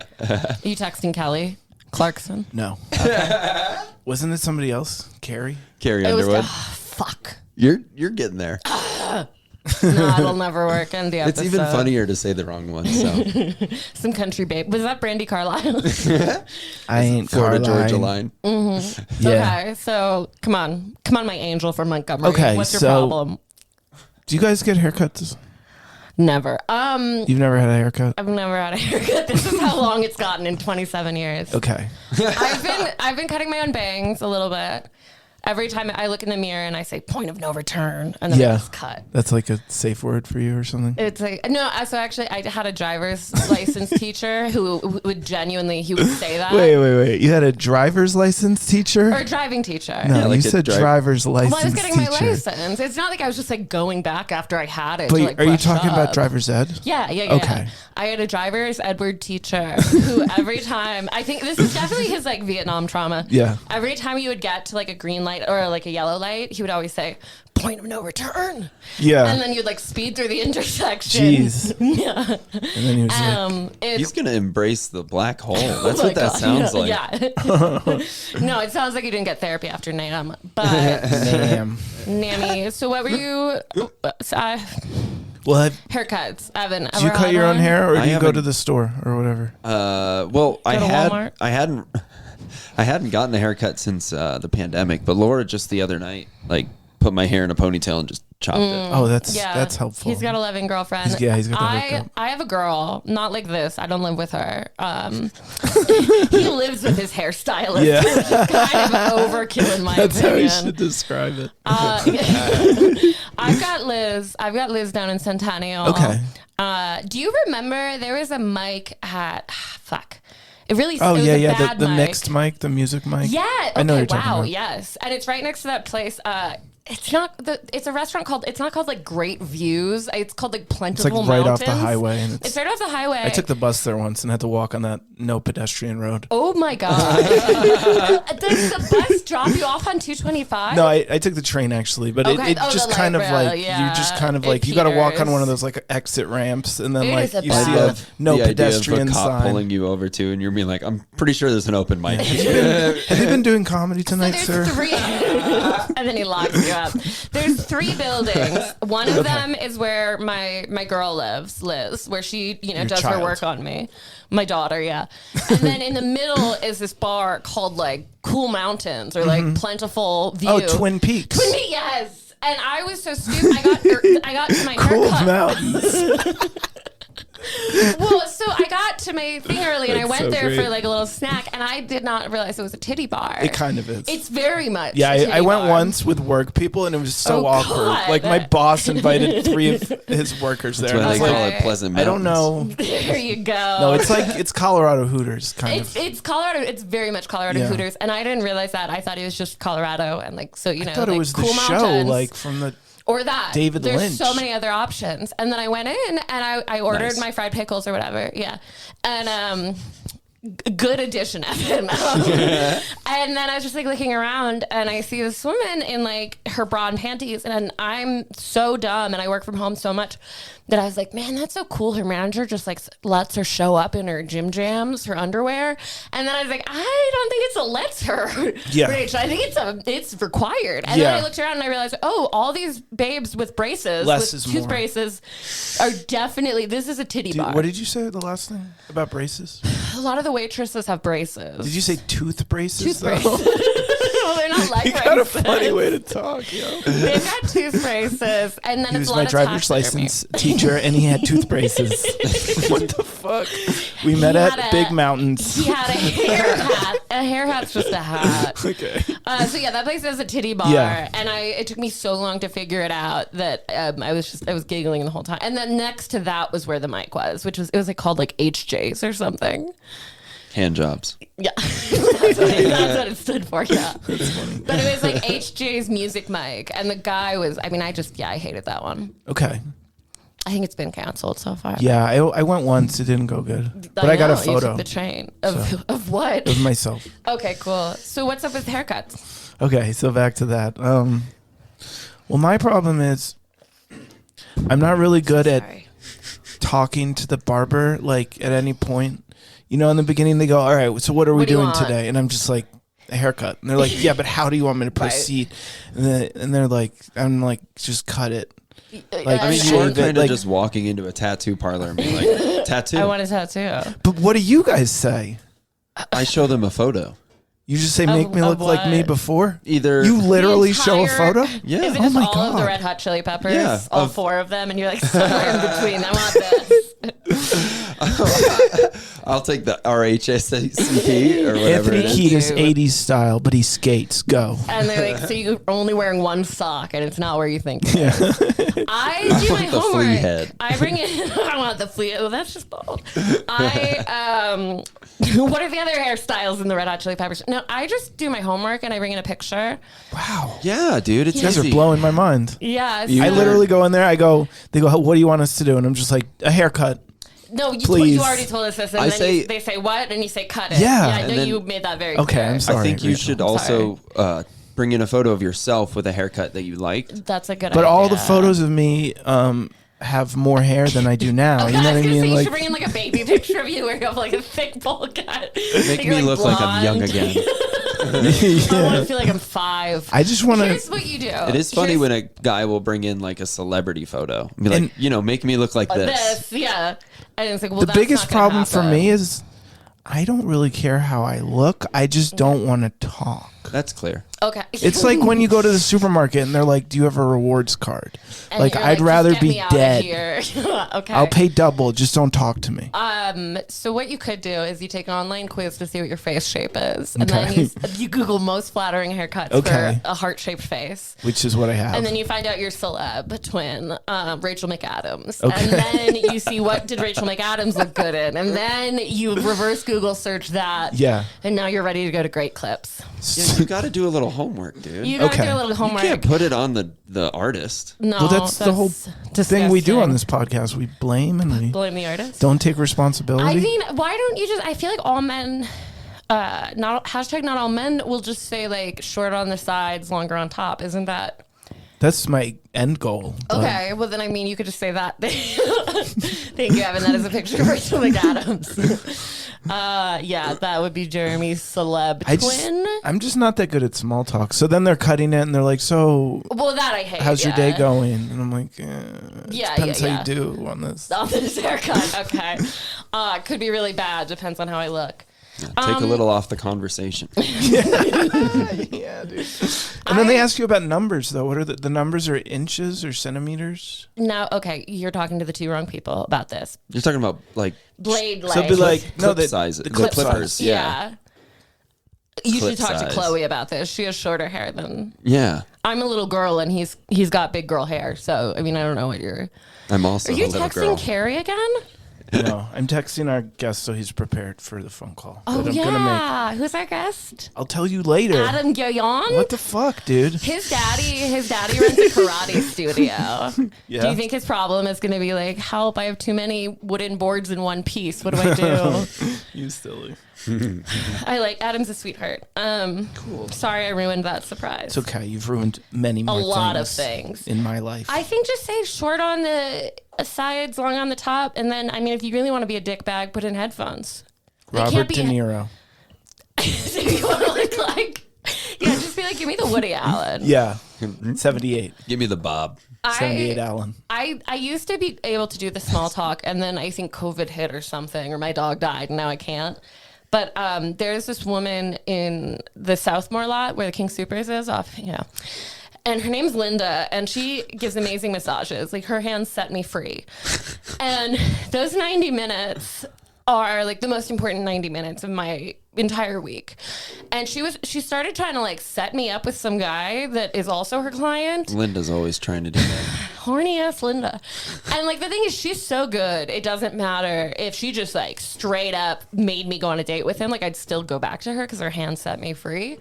you texting Kelly Clarkson? No. Wasn't it somebody else? Carrie? Carrie It was. Underwood. Fuck. You're getting there. No, it'll never work. End the It's episode. even funnier to say the wrong one. So Some country babe. Was that Brandy Carlisle? I ain't Florida Caroline. Georgia line. Yeah. Okay, so come on, my angel from Montgomery. Okay, What's your so- problem? Do you guys get haircuts? Never. You've never had a haircut? I've never had a haircut. This is how long it's gotten in 27 years. Okay. I've been cutting my own bangs a little bit. Every time I look in the mirror and I say point of no return, and then I Yeah. just cut. That's like a safe word for you or something? It's like no. So actually, I had a driver's license teacher who would genuinely say that. Wait. You had a driver's license teacher? Or a driving teacher. No, Yeah, like you a said driver's license Well, I was getting teacher. my license. It's not like I was just like going back after I had it. But to, like, are you brush talking about up. driver's ed? Yeah. Okay. I had a driver's Edward teacher who every time, I think this is definitely his like Vietnam trauma. Yeah. Every time you would get to like a green light or like a yellow light, he would always say, point of no return. Yeah. And then you'd like speed through the intersection. Jeez. Yeah. And then he was like, He's gonna embrace the black hole. That's Oh my what that God. sounds like. Yeah. No, it sounds like you didn't get therapy after NAM. But damn. Nammy, so what were you? Well, Haircuts, Evan. do you cut your own hair or I do you go haven't- to the store or whatever? Well, to Walmart? I hadn't gotten a haircut since the pandemic, but Laura just the other night like put my hair in a ponytail and just chopped it. Oh, that's Yeah, helpful. He's got a loving girlfriend. He's got the hookup. I have a girl, not like this. I don't live with her. He lives with his hairstylist. Yeah. Which is kind of overkill in my That's how you opinion. should describe it. I've got Liz down in Centennial. Okay. Do you remember there was a mic at fuck? It really. Oh it was yeah, a yeah. bad The mic. mixed mic, the music mic. Yeah. Okay. I know what you're talking Wow. about. Yes. And it's right next to that place. It's not it's a restaurant called. It's not called like Great Views. It's called like It's Plentiful like right Mountains. off the highway, and It's right off the highway. I took the bus there once and had to walk on that no pedestrian road. Oh my god! Does the bus drop you off on 225? No, I took the train actually, but Okay. it Oh, just the kind of light rail, like yeah. you just kind of It like you got to walk on teeters. one of those like exit ramps, and then It like is a you bad- see I a love no the idea pedestrian of a cop sign. pulling you over to, and you're being like, "I'm pretty sure there's an open mic." Have you been doing comedy tonight, There's sir? 3, and then he locks you up. There's 3 buildings. One of them is where my girl lives, Liz, where she, does her work on me. My daughter, yeah. And then in the middle is this bar called like Cool Mountains or like Plentiful View. Oh, Twin Peaks. Twin Peaks, yes. And I was so stupid. I got to my Cool haircut. Mountains. Well, so I got to my thing early and I went so there great. for like a little snack and I did not realize it was a titty bar. It kind of is. It's very much. Yeah, a titty I went bar. once with work people, and it was so Oh, awkward. God. Like, my boss invited 3 of his workers there. That's and I why was they like, call it Pleasant I don't Mountains. know. There you go. No, it's Colorado Hooters, kind of. It's Colorado. It's very much Colorado Yeah. Hooters, and I didn't realize that. I thought it was just Colorado, and like so, I thought like it was the Cool show, Mountains, like from the. or that. David There's Lynch. so many other options, and then I went in and I ordered Nice. my fried pickles or whatever. Yeah, and good addition, Evan. And then I was just like looking around, and I see this woman in like her bra and panties, and I'm so dumb, and I work from home so much that I was like, man, that's so cool. Her manager just like lets her show up in her gym jams, her underwear, and then I was like, I don't think it's a lets her. Yeah. Rach, I think it's required. And Yeah. then I looked around and I realized, oh, all these babes with braces, Less with is tooth more. braces, are definitely. This is a titty bar. What did you say the last thing about braces? A lot of the waitresses have braces. Did you say tooth braces? Tooth braces. Well, they're not like You braces. got a funny way to talk, yo. They've got tooth braces, and then He it's was a lot my of driver's taxidermy. license teacher, and he had tooth braces. What the fuck? We met had at a- Big Mountains. He had a hair hat. A hair hat's just a hat. Okay. So yeah, that place is a titty bar, Yeah. and it took me so long to figure it out that I was giggling the whole time. And then next to that was where the mic was, it was like called like HJ's or something. Hand jobs. Yeah, that's what it stood for. Yeah, but it was like HJ's music mic, and the guy was. I mean, I hated that one. Okay. I think it's been canceled so far. Yeah, I went once. It didn't go good. But I got a know, you photo took the train of what? of myself. Okay, cool. So what's up with haircuts? Okay, so back to that. Well, my problem is I'm not really good at Sorry. talking to the barber, like, at any point. You know, in the beginning, they go, all right, so what are we What do you doing want? today? And I'm just like, a haircut. And they're like, yeah, but how do you want me to proceed? And they're like, I'm like, just cut it. Like, I mean, shave you are it, kind of like- just walking into a tattoo parlor and being like, tattoo. I want a tattoo. But what do you guys say? I show them a photo. You just say, make me look of like me what? before? Either You literally show a entire- photo? Yeah. Is it Oh just my all of the God. Red Hot Chili Peppers? Yeah, All of- 4 of them, and you're like somewhere in between. I want this. I'll take the RHSCP or whatever Anthony it is. Kiedis, Dude. 80s style, but he skates. Go. And they're like, so you're only wearing one sock, and it's not where you think. Yeah. I do my want the flea homework. head. I bring in. I want the flea. Oh, that's just bald. What are the other hairstyles in the Red Hot Chili Peppers? No, I just do my homework and I bring in a picture. Wow. Yeah, dude. It's You guys are easy. blowing my mind. Yeah. I literally go in there. They go, what do you want us to do? And I'm just like, a haircut. No, Please. you already told us this, and I then say- they say what, and you say cut it. Yeah. I And know then- you made that very Okay, clear. I'm sorry. I think you Rachel. should also bring in a photo of yourself with a haircut that you liked. That's a good But idea. all the photos of me have more hair than I do now. You know what I I was gonna mean? say you Like, should bring in like a baby picture of you where you have like a thick bowl cut. Make You're, me look like I'm young blonde. again. I want to feel like I'm 5. I just want Here's to. what you do. It is funny when a guy will bring in like a celebrity photo. Be like, And- make me look like this. yeah. And it's like, well, The that's biggest not gonna problem for happen. me is I don't really care how I look. I just don't want to talk. That's clear. Okay. It's like when you go to the supermarket and they're like, "Do you have a rewards card?" And Like, you're I'd just rather get be me out of dead. here. Okay. I'll pay double. Just don't talk to me. So what you could do is you take an online quiz to see what your face shape is, and Okay. then you Google most flattering haircuts Okay. for a heart-shaped face. Which is what I have. And then you find out your celeb twin, Rachel McAdams. Okay. And then you see what did Rachel McAdams look good in. And then you reverse Google search that. Yeah. And now you're ready to go to Great Clips. Yeah, you got to do a little homework, dude. You gotta Okay. do a little You homework. can't put it on the artist. No, Well, that's the whole thing we do on disgusting. this podcast. We blame and we Blame the artist. don't take responsibility. I mean, why don't you just? I feel like all men, not all men will just say like short on the sides, longer on top. Isn't that That's my end goal. but- okay? Well, then I mean, you could just say that. Thank you, Evan. That is a picture of Rachel McAdams. Yeah, that would be Jeremy's celeb twin. I'm just not that good at small talk. So then they're cutting it and they're like, so Well, that I hate. how's your yeah. day going? And I'm like, Yeah, depends yeah, how you do on this. On this haircut, okay. Could be really bad. Depends on how I look. Take a little off the conversation. Yeah, dude. And then they ask you about numbers, though. What are the numbers? Are inches or centimeters? No, okay, you're talking to the two wrong people about this. You're talking about like Blade So it'd be length. like, no, clip size, the clip clippers. size. Yeah. You Clip should talk size. to Chloe about this. She has shorter hair than Yeah. I'm a little girl, and he's got big girl hair. So I mean, I don't know what you're. I'm also Are you a little texting girl. Carrie again? No, I'm texting our guest so he's prepared for the phone call. Oh But I'm yeah, who's our guest? I'll tell you later. Adam Gilliland. What the fuck, dude? His daddy runs a karate studio. Yeah. Do you think his problem is going to be like, help, I have too many wooden boards in one piece. What do I do? You silly. I like Adam's a sweetheart. Cool. Sorry I ruined that surprise. It's okay. You've ruined many more things. A lot of things. In my life. I think just say short on the sides, long on the top, and then, I mean, if you really want to be a dickbag, put in headphones. Robert De Niro. So you want to look like, yeah, just be like, give me the Woody Allen. Yeah. 78. Give me the bob. 78 Allen. I used to be able to do the small talk, and then I think COVID hit or something, or my dog died, and now I can't. But there's this woman in the Southmore lot where the King Supers is off, and her name's Linda, and she gives amazing massages. Like, her hands set me free. And those 90 minutes are like the most important 90 minutes of my entire week. And she started trying to like set me up with some guy that is also her client. Linda's always trying to do that. Horny ass Linda. And like the thing is, she's so good, it doesn't matter if she just like straight up made me go on a date with him. Like, I'd still go back to her because her hand set me free.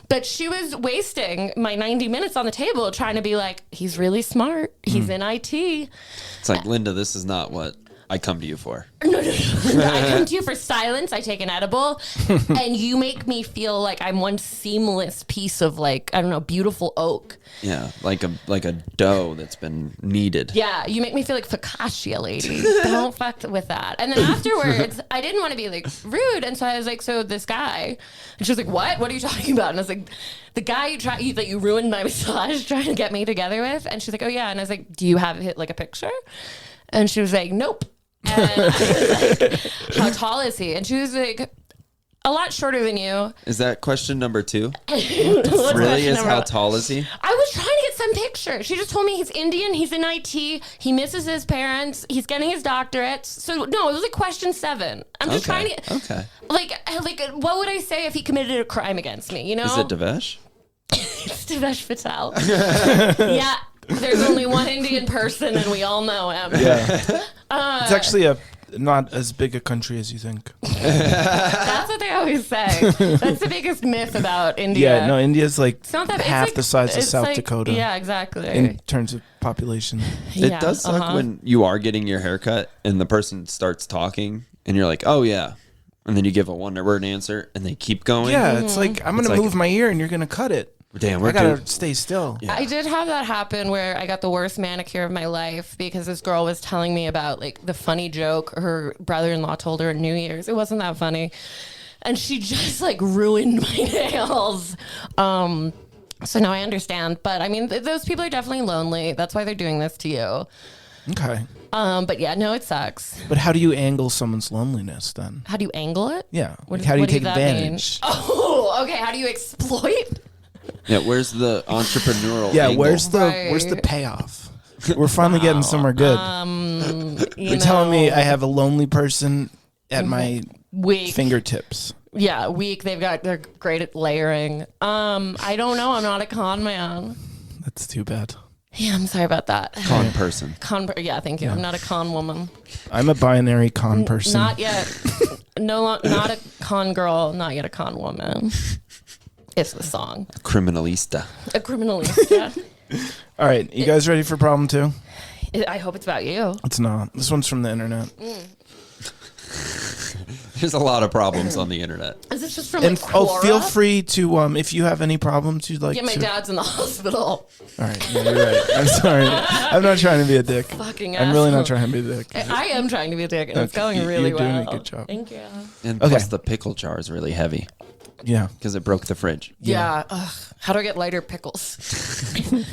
But she was wasting my 90 minutes on the table trying to be like, he's really smart, he's in IT. It's like, Linda, this is not what I come to you for. No. I come to you for silence. I take an edible, and you make me feel like I'm one seamless piece of, like, I don't know, beautiful oak. Yeah, like a dough that's been kneaded. Yeah, you make me feel like focaccia, lady. Don't fuck with that. And then afterwards, I didn't want to be like rude, and so I was like, so this guy, and she was like, what? What are you talking about? And I was like, the guy that you ruined my massage trying to get me together with. And she's like, oh yeah. And I was like, do you have like a picture? And she was like, nope. And I was like, how tall is he? And she was like, a lot shorter than you. Is that question number 2? What's Really? question Is number how one? tall is he? I was trying to get some picture. She just told me he's Indian, he's in IT, he misses his parents, he's getting his doctorates. So no, it was like question 7. I'm just trying to Okay. like what would I say if he committed a crime against me, you know? Is it Devesh? It's Devesh Patel. Yeah. There's only one Indian person and we all know him. Yeah. It's actually not as big a country as you think. That's what they always say. That's the biggest myth about India. Yeah, no, India's like It's not that it's half like- the size of it's South like- Dakota Yeah, exactly. in terms of population. Yeah, It does suck when you are getting your haircut and the person starts talking and you're like, oh yeah. And then you give a one-word answer and they keep going. Yeah, it's like, I'm going It's to like- move my ear and you're going to cut it. Damn, I we're got to doing. stay still. Yeah. I did have that happen where I got the worst manicure of my life because this girl was telling me about like the funny joke her brother-in-law told her at New Year's. It wasn't that funny. And she just like ruined my nails. So now I understand. But I mean, those people are definitely lonely. That's why they're doing this to you. Okay. But yeah, no, it sucks. But how do you angle someone's loneliness then? How do you angle it? Yeah. What Like, how do you what take that mean? advantage? Oh, okay. How do you exploit? Yeah, where's the entrepreneurial Yeah, angle? where's the Right. payoff? We're finally getting somewhere good. You're telling me I have a lonely person at my weak fingertips. Yeah, weak. They're great at layering. I don't know. I'm not a con man. That's too bad. Yeah, I'm sorry about that. Con person. Yeah, thank you. I'm not a con woman. I'm a binary con person. Not yet. Not a con girl. Not yet a con woman. It's the song. Criminalista. A criminalista. All right, you guys ready for problem 2? I hope it's about you. It's not. This one's from the internet. There's a lot of problems on the internet. Is this just from And like Quora? feel free to if you have any problems you'd like Yeah, my to. dad's in the hospital. All right, yeah, you're right. I'm sorry. I'm not trying to be a dick. Fucking I'm really not asshole. trying to be a dick. I am trying to be a dick, and it's Okay, going really you're well. doing a good job. Thank you. And Okay. plus the pickle jar is really heavy Yeah. because it broke the fridge. Yeah. Ugh. How do I get lighter pickles?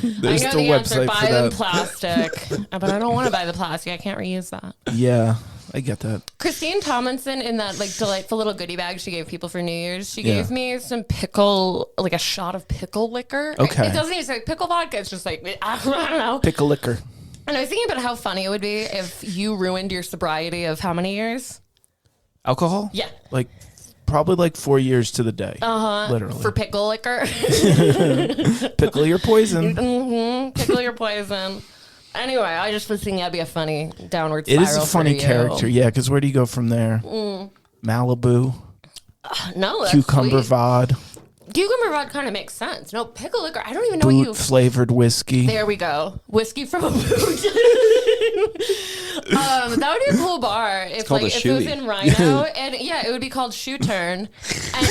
There's I know the the answer. website Buy for them that. plastic. But I don't want to buy the plastic. I can't reuse that. Yeah, I get that. Christine Tomlinson, in that like delightful little goodie bag she gave people for New Year's, she Yeah. gave me some pickle, like a shot of pickle liquor. Okay. It doesn't even say pickle vodka. It's just like, I don't know. Pickle liquor. And I was thinking about how funny it would be if you ruined your sobriety of how many years? Alcohol? Yeah. Like probably like 4 years to the day. Literally. For pickle liquor. Pickle your poison. Pickle your poison. Anyway, I just was thinking that'd be a funny downward It spiral. is a funny for you. character. Yeah, because where do you go from there? Malibu, No, that's cucumber sweet. vod, Cucumber vodka kind of makes sense. No, pickle liquor. I don't even know what you. boot flavored whiskey. There we go. Whiskey from a boot. That would be a cool bar if called like a if it was shoey. in Rhino, and yeah, it would be called Shoe Turn, and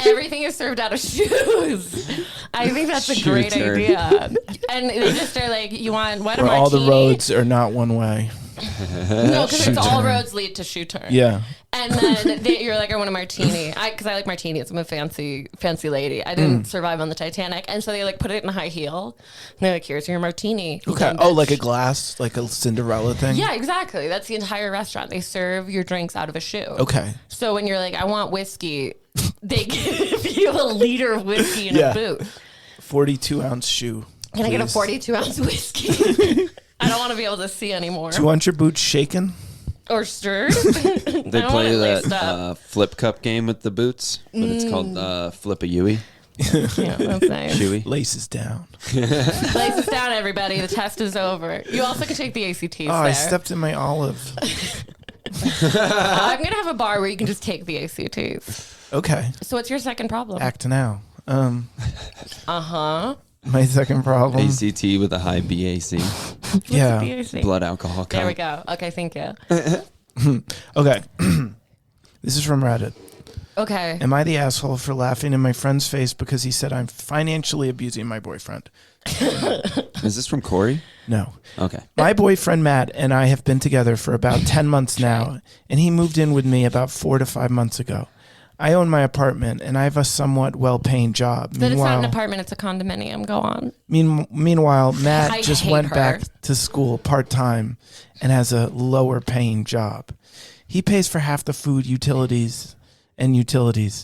everything is served out of shoes. I think that's a Shoe great turn. idea. And they just are like, you want what a Where martini? all the roads are not one way. No, because Shoe it's all turn. roads lead to Shoe Turn. Yeah. And then you're like, I want a martini. Because I like martinis. I'm a fancy lady. I didn't survive on the Titanic. And so they like put it in a high heel. And they're like, here's your martini. You Okay. dumb Oh, bitch. like a glass, like a Cinderella thing? Yeah, exactly. That's the entire restaurant. They serve your drinks out of a shoe. Okay. So when you're like, I want whiskey, they give you a liter of whiskey in Yeah. a boot. 42-ounce shoe. Can I get a please. 42-ounce whiskey? I don't want to be able to see anymore. Do you want your boots shaken? Or stirred. They play that flip cup game with the boots, but it's called Flip a Yui. Yeah, that's nice. Chewy. Laces down. Lace us down, everybody. The test is over. You also can take the ACTs Oh, there. I stepped in my olive. I'm going to have a bar where you can just take the ACTs. Okay. So what's your second problem? Act now. Uh-huh. My second problem. ACT with a high BAC, Yeah. BAC? blood alcohol There we count. go. Okay, thank you. Okay. This is from Reddit. Okay. Am I the asshole for laughing in my friend's face because he said I'm financially abusing my boyfriend? Is this from Corey? No. Okay. My boyfriend Matt and I have been together for about 10 months now, and he moved in with me about 4 to 5 months ago. I own my apartment, and I have a somewhat well-paying job. But it's not an apartment, it's a condominium. Go on. Meanwhile, Matt I just hate went her. back to school part-time and has a lower-paying job. He pays for half the food, utilities.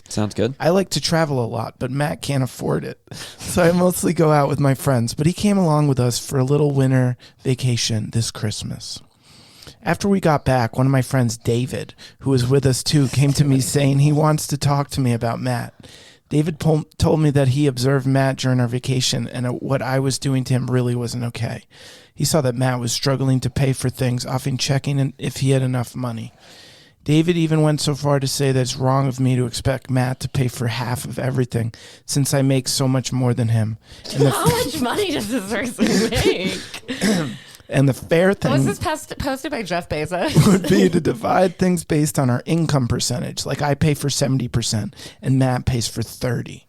Sounds good. I like to travel a lot, but Matt can't afford it. So I mostly go out with my friends, but he came along with us for a little winter vacation this Christmas. After we got back, one of my friends, David, who was with us too, came to me saying he wants to talk to me about Matt. David told me that he observed Matt during our vacation and what I was doing to him really wasn't okay. He saw that Matt was struggling to pay for things, often checking if he had enough money. David even went so far to say that it's wrong of me to expect Matt to pay for half of everything since I make so much more than him. And How much money does this person make? and the fair thing Was this posted by Jeff Bezos? would be to divide things based on our income percentage. Like I pay for 70% and Matt pays for 30%.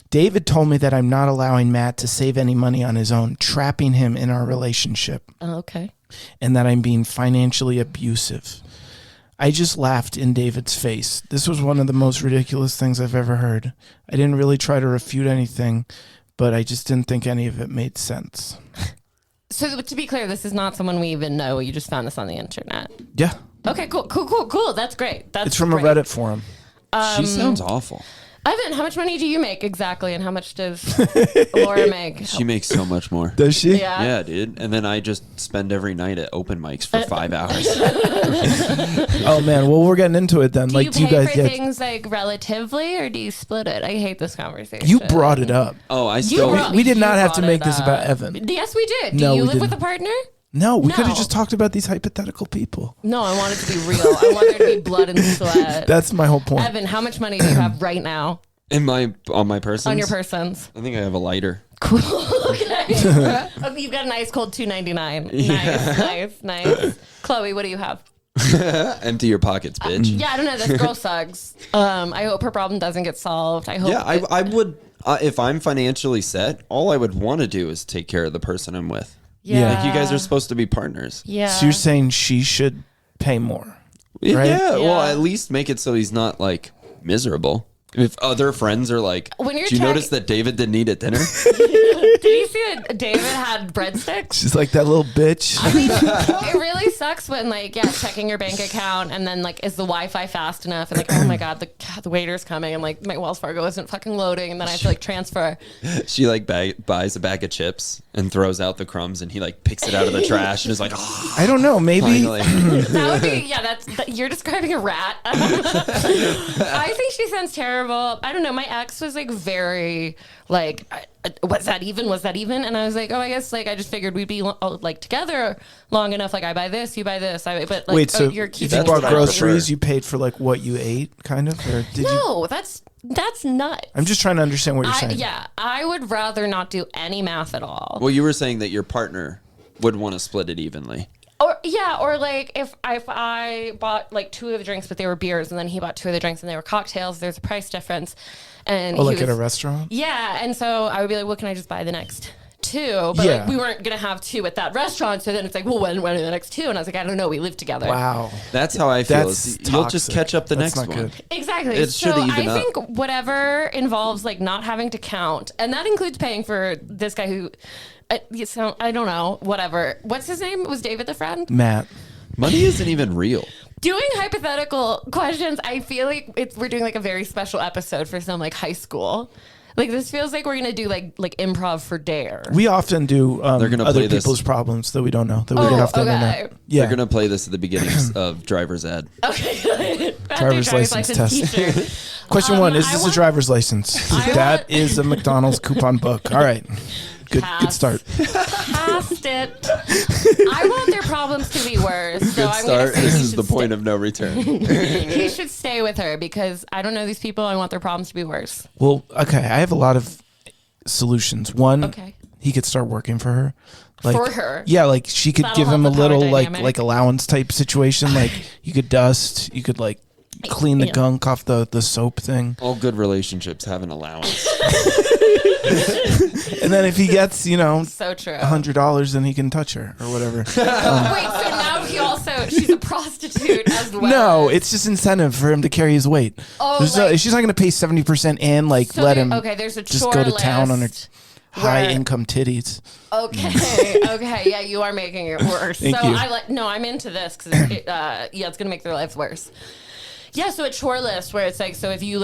David told me that I'm not allowing Matt to save any money on his own, trapping him in our relationship, Okay. and that I'm being financially abusive. I just laughed in David's face. This was one of the most ridiculous things I've ever heard. I didn't really try to refute anything, but I just didn't think any of it made sense. So to be clear, this is not someone we even know. You just found this on the internet. Yeah. Okay, cool. That's great. That's It's from great. a Reddit forum. She sounds awful. Ivan, how much money do you make exactly, and how much does Laura make? She makes so much more. Does she? Yeah. Yeah, dude. And then I just spend every night at open mics for 5 hours. Oh, man. Well, we're getting into it then. Do you do you pay guys for get... things like relatively, or do you split it? I hate this conversation. You brought it up. Oh, I You still. brought- We did you not have to brought make it this up. about Evan. Yes, we did. No, Do you we live with a didn't. partner? No, we could have No. just talked about these hypothetical people. No, I want it to be real. I want there to be blood and sweat. That's my whole point. Evan, how much money do you have right now on my person. on your persons? I think I have a lighter. Cool. Okay. Okay, you've got an ice cold $2.99. Nice. Chloe, what do you have? Empty your pockets, bitch. Yeah, I don't know. This girl sucks. I hope her problem doesn't get solved. I hope. Yeah, I would. If I'm financially set, all I would want to do is take care of the person I'm with. Yeah. Like, you guys are supposed to be partners. Yeah. So you're saying she should pay more? Right? Yeah, well, Yeah. at least make it so he's not like miserable. If other friends are like, When you're do you notice that David didn't eat at dinner? Did you see that David had breadsticks? She's like that little bitch. I mean, it really sucks when checking your bank account and then is the Wi-Fi fast enough and oh my god, the waiter's coming and my Wells Fargo isn't fucking loading and then I have to transfer. She buys a bag of chips and throws out the crumbs and he picks it out of the trash and is like, oh, I don't know. Maybe finally. That would be you're describing a rat. I think she sounds terrible. I don't know. My ex was very was that even? And I was like, oh, I guess I just figured we'd be together long enough. I buy this, you buy this. wait. So you're if you keeping bought track. groceries, you paid for what you ate, kind of, or did you? No, that's nuts. I'm just trying to understand what you're saying. Yeah, I would rather not do any math at all. Well, you were saying that your partner would want to split it evenly. Or if I bought 2 of the drinks, but they were beers, and then he bought 2 of the drinks, and they were cocktails. There's a price difference, and at a restaurant. Yeah, and so I would be like, "Well, can I just buy the next 2?" But we weren't gonna have 2 at that restaurant, so then it's well, when are the next 2? And I was like, I don't know. We live together. Wow, that's how I feel. That's You'll just toxic. catch up the That's next not one. good. Exactly. It should so even I up. think whatever involves not having to count, and that includes paying for this guy who. So I don't know. Whatever. What's his name? Was David the friend? Matt. Money isn't even real. Doing hypothetical questions, I feel like we're doing a very special episode for some high school. This feels like we're gonna do like improv for Dare. We often do They're gonna other play this. people's problems that we don't know that we get off the internet. They're Yeah, gonna play this at the beginning of driver's ed. Okay. Driver's license test. teacher. Question 1: Is I this a want- driver's license? That is a McDonald's coupon book. All right, good Pass. start. Past it. I want their problems to be worse. So Good I'm start. gonna say This he is should the point of no return. He should stay with her because I don't know these people. I want their problems to be worse. Well, okay, I have a lot of solutions. One, Okay. he could start working for her. For her? Yeah, she could That'll give him a help the power little dynamic. allowance type situation. You could dust, you could clean the Yeah. gunk off the soap thing. All good relationships have an allowance. And then if he gets, So true. $100, then he can touch her or whatever. Wait, so now she's a prostitute as well. No, it's just incentive for him to carry his weight. Oh, She's not going to pay 70% and So let there- him okay, there's a just chore go to town on her list high where- income titties. Okay, yeah, you are making it worse. Thank so you. I'm into this because it's gonna make their lives worse. Yeah, so a chore list where it's so if you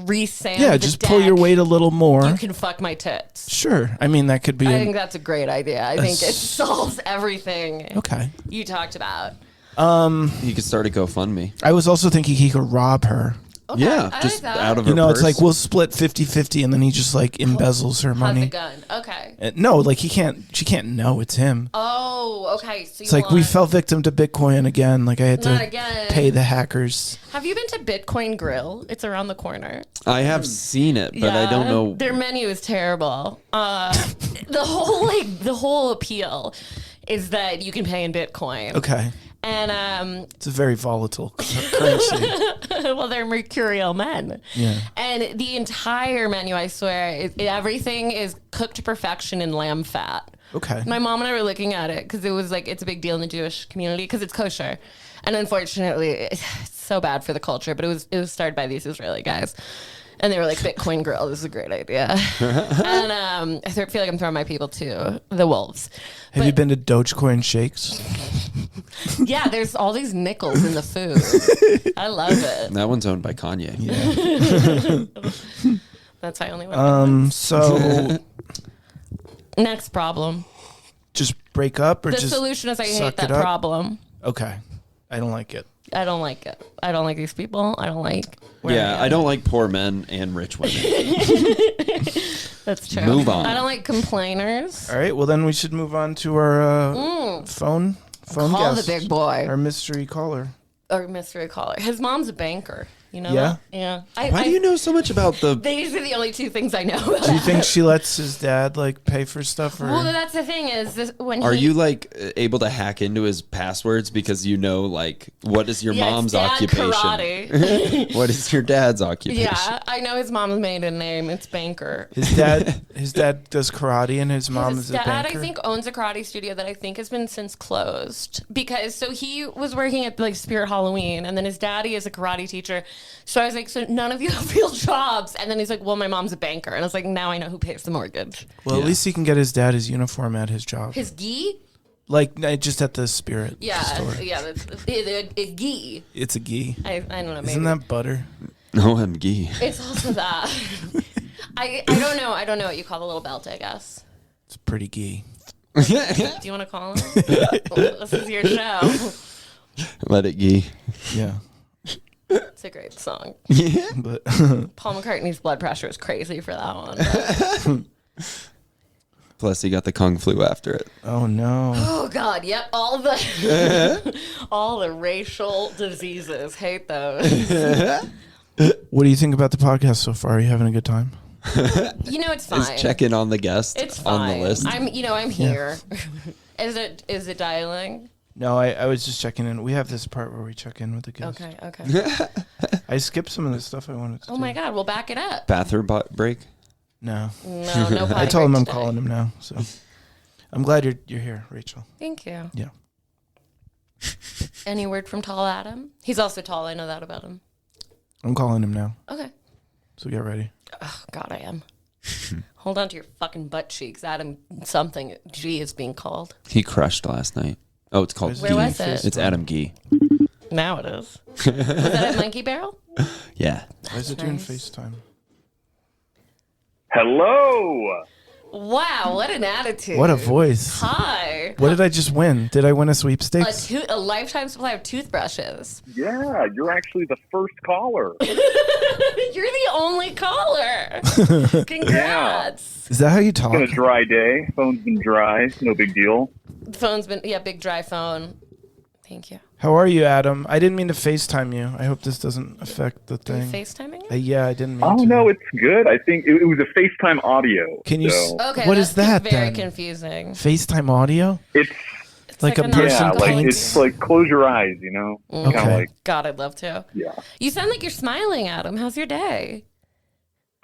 re-sand Yeah, the just deck, pull your weight a little more. you can fuck my tits. Sure. I mean, that could be. I think that's a great idea. I think it solves everything Okay. you talked about. You could start a GoFundMe. I was also thinking he could rob her. Okay, Yeah, I just like that. out of her It's purse. we'll split 50-50 and then he just embezzles her Has money. the gun. Okay. No, she can't know it's him. Oh, okay. So It's we fell victim to Bitcoin again. I had Not to again. pay the hackers. Have you been to Bitcoin Grill? It's around the corner. I have seen it, but I don't know. Their menu is terrible. The whole appeal is that you can pay in Bitcoin. Okay. And It's a very volatile currency. well, they're mercurial men. Yeah. And the entire menu, I swear, everything is cooked to perfection in lamb fat. Okay. My mom and I were looking at it because it was it's a big deal in the Jewish community because it's kosher. And unfortunately, it's so bad for the culture, but it was started by these Israeli guys. And they were Bitcoin Grill, this is a great idea. And I feel like I'm throwing my people to the wolves. Have you been to Dogecoin shakes? Yeah, there's all these nickels in the food. I love it. That one's owned by Kanye. Yeah. That's my only one. So Next problem. just break up or The just solution is I hate suck that it up? problem. Okay. I don't like it. I don't like it. I don't like these people. I don't like where Yeah, am. I don't like poor men and rich women. That's true. Move on. I don't like complainers. All right. Well, then we should move on to our phone Call guest. the big boy. Our mystery caller. Or mystery caller. His mom's a banker. You know Yeah? that? Yeah. Why do you know so much about the... These are the only two things I know about Do you think she lets his dad like pay for stuff? Or? Well, that's the thing is this, when Are he, you like able to hack into his passwords because you know like what is your Yeah, mom's it's dad occupation? karate. What is your dad's occupation? Yeah, I know his mom's maiden name. It's banker. His dad does karate, and his mom His is a dad, banker. I think, owns a karate studio that I think has been since closed because so he was working at like Spirit Halloween, and then his daddy is a karate teacher. So I was like, so none of you have real jobs, and then he's like, well, my mom's a banker, and I was like, now I know who pays the mortgage. Well, at least he can get his dad his uniform at his job. His gi? Like just at the Spirit Yeah, store. yeah, a gi. It's a gi. I don't know. Maybe. Isn't that butter? OMG. It's also that. I don't know. I don't know what you call the little belt. I guess. It's pretty gi. Do you want to call him? This is your show. Let it gee. Yeah. It's a great song. Yeah. But Paul McCartney's blood pressure is crazy for that one. Plus, he got the Kung flu after it. oh no. Oh God, yep. All the racial diseases. Hate those. What do you think about the podcast so far? Are you having a good time? You know, it's Is fine. check in on the guest It's fine. on the list. I'm here. Is it dialing? No, I was just checking in. We have this part where we check in with the guests. Okay. I skipped some of the stuff I wanted to do. Oh my God, we'll back it up. Bathroom break. No. No. I told him I'm today. calling him now. So I'm glad you're here, Rachel. Thank you. Yeah. Any word from Tall Adam? He's also tall. I know that about him. I'm calling him now. Okay. So get ready. Oh God, I am. Hold on to your fucking butt cheeks. Adam something G is being called. He crushed last night. Oh, it's called Where Gee. was it? It's Adam Gee. Now it is. Was that at Monkey Barrel? Yeah. Why is it doing nice. FaceTime? Hello. Wow, what an attitude. What a voice. Hi. What did I just win? Did I win a sweepstakes? A lifetime supply of toothbrushes. Yeah, you're actually the first caller. You're the only caller. Congrats. Is that how you talk? It's been a dry day. Phone's been dry. No big deal. The phone's been, big dry phone. Thank you. How are you, Adam? I didn't mean to FaceTime you. I hope this doesn't affect the Are you thing. FaceTiming? Yeah, I didn't mean Oh, to. no, it's good. I think it was a FaceTime audio. Can you so Okay, What that's is that very then? confusing. FaCetime audio? It's, It's Like a person yeah, like, paints? it's like close your eyes, you know? Okay. Kind of like, God, I'd love to. yeah. You sound like you're smiling, Adam. How's your day?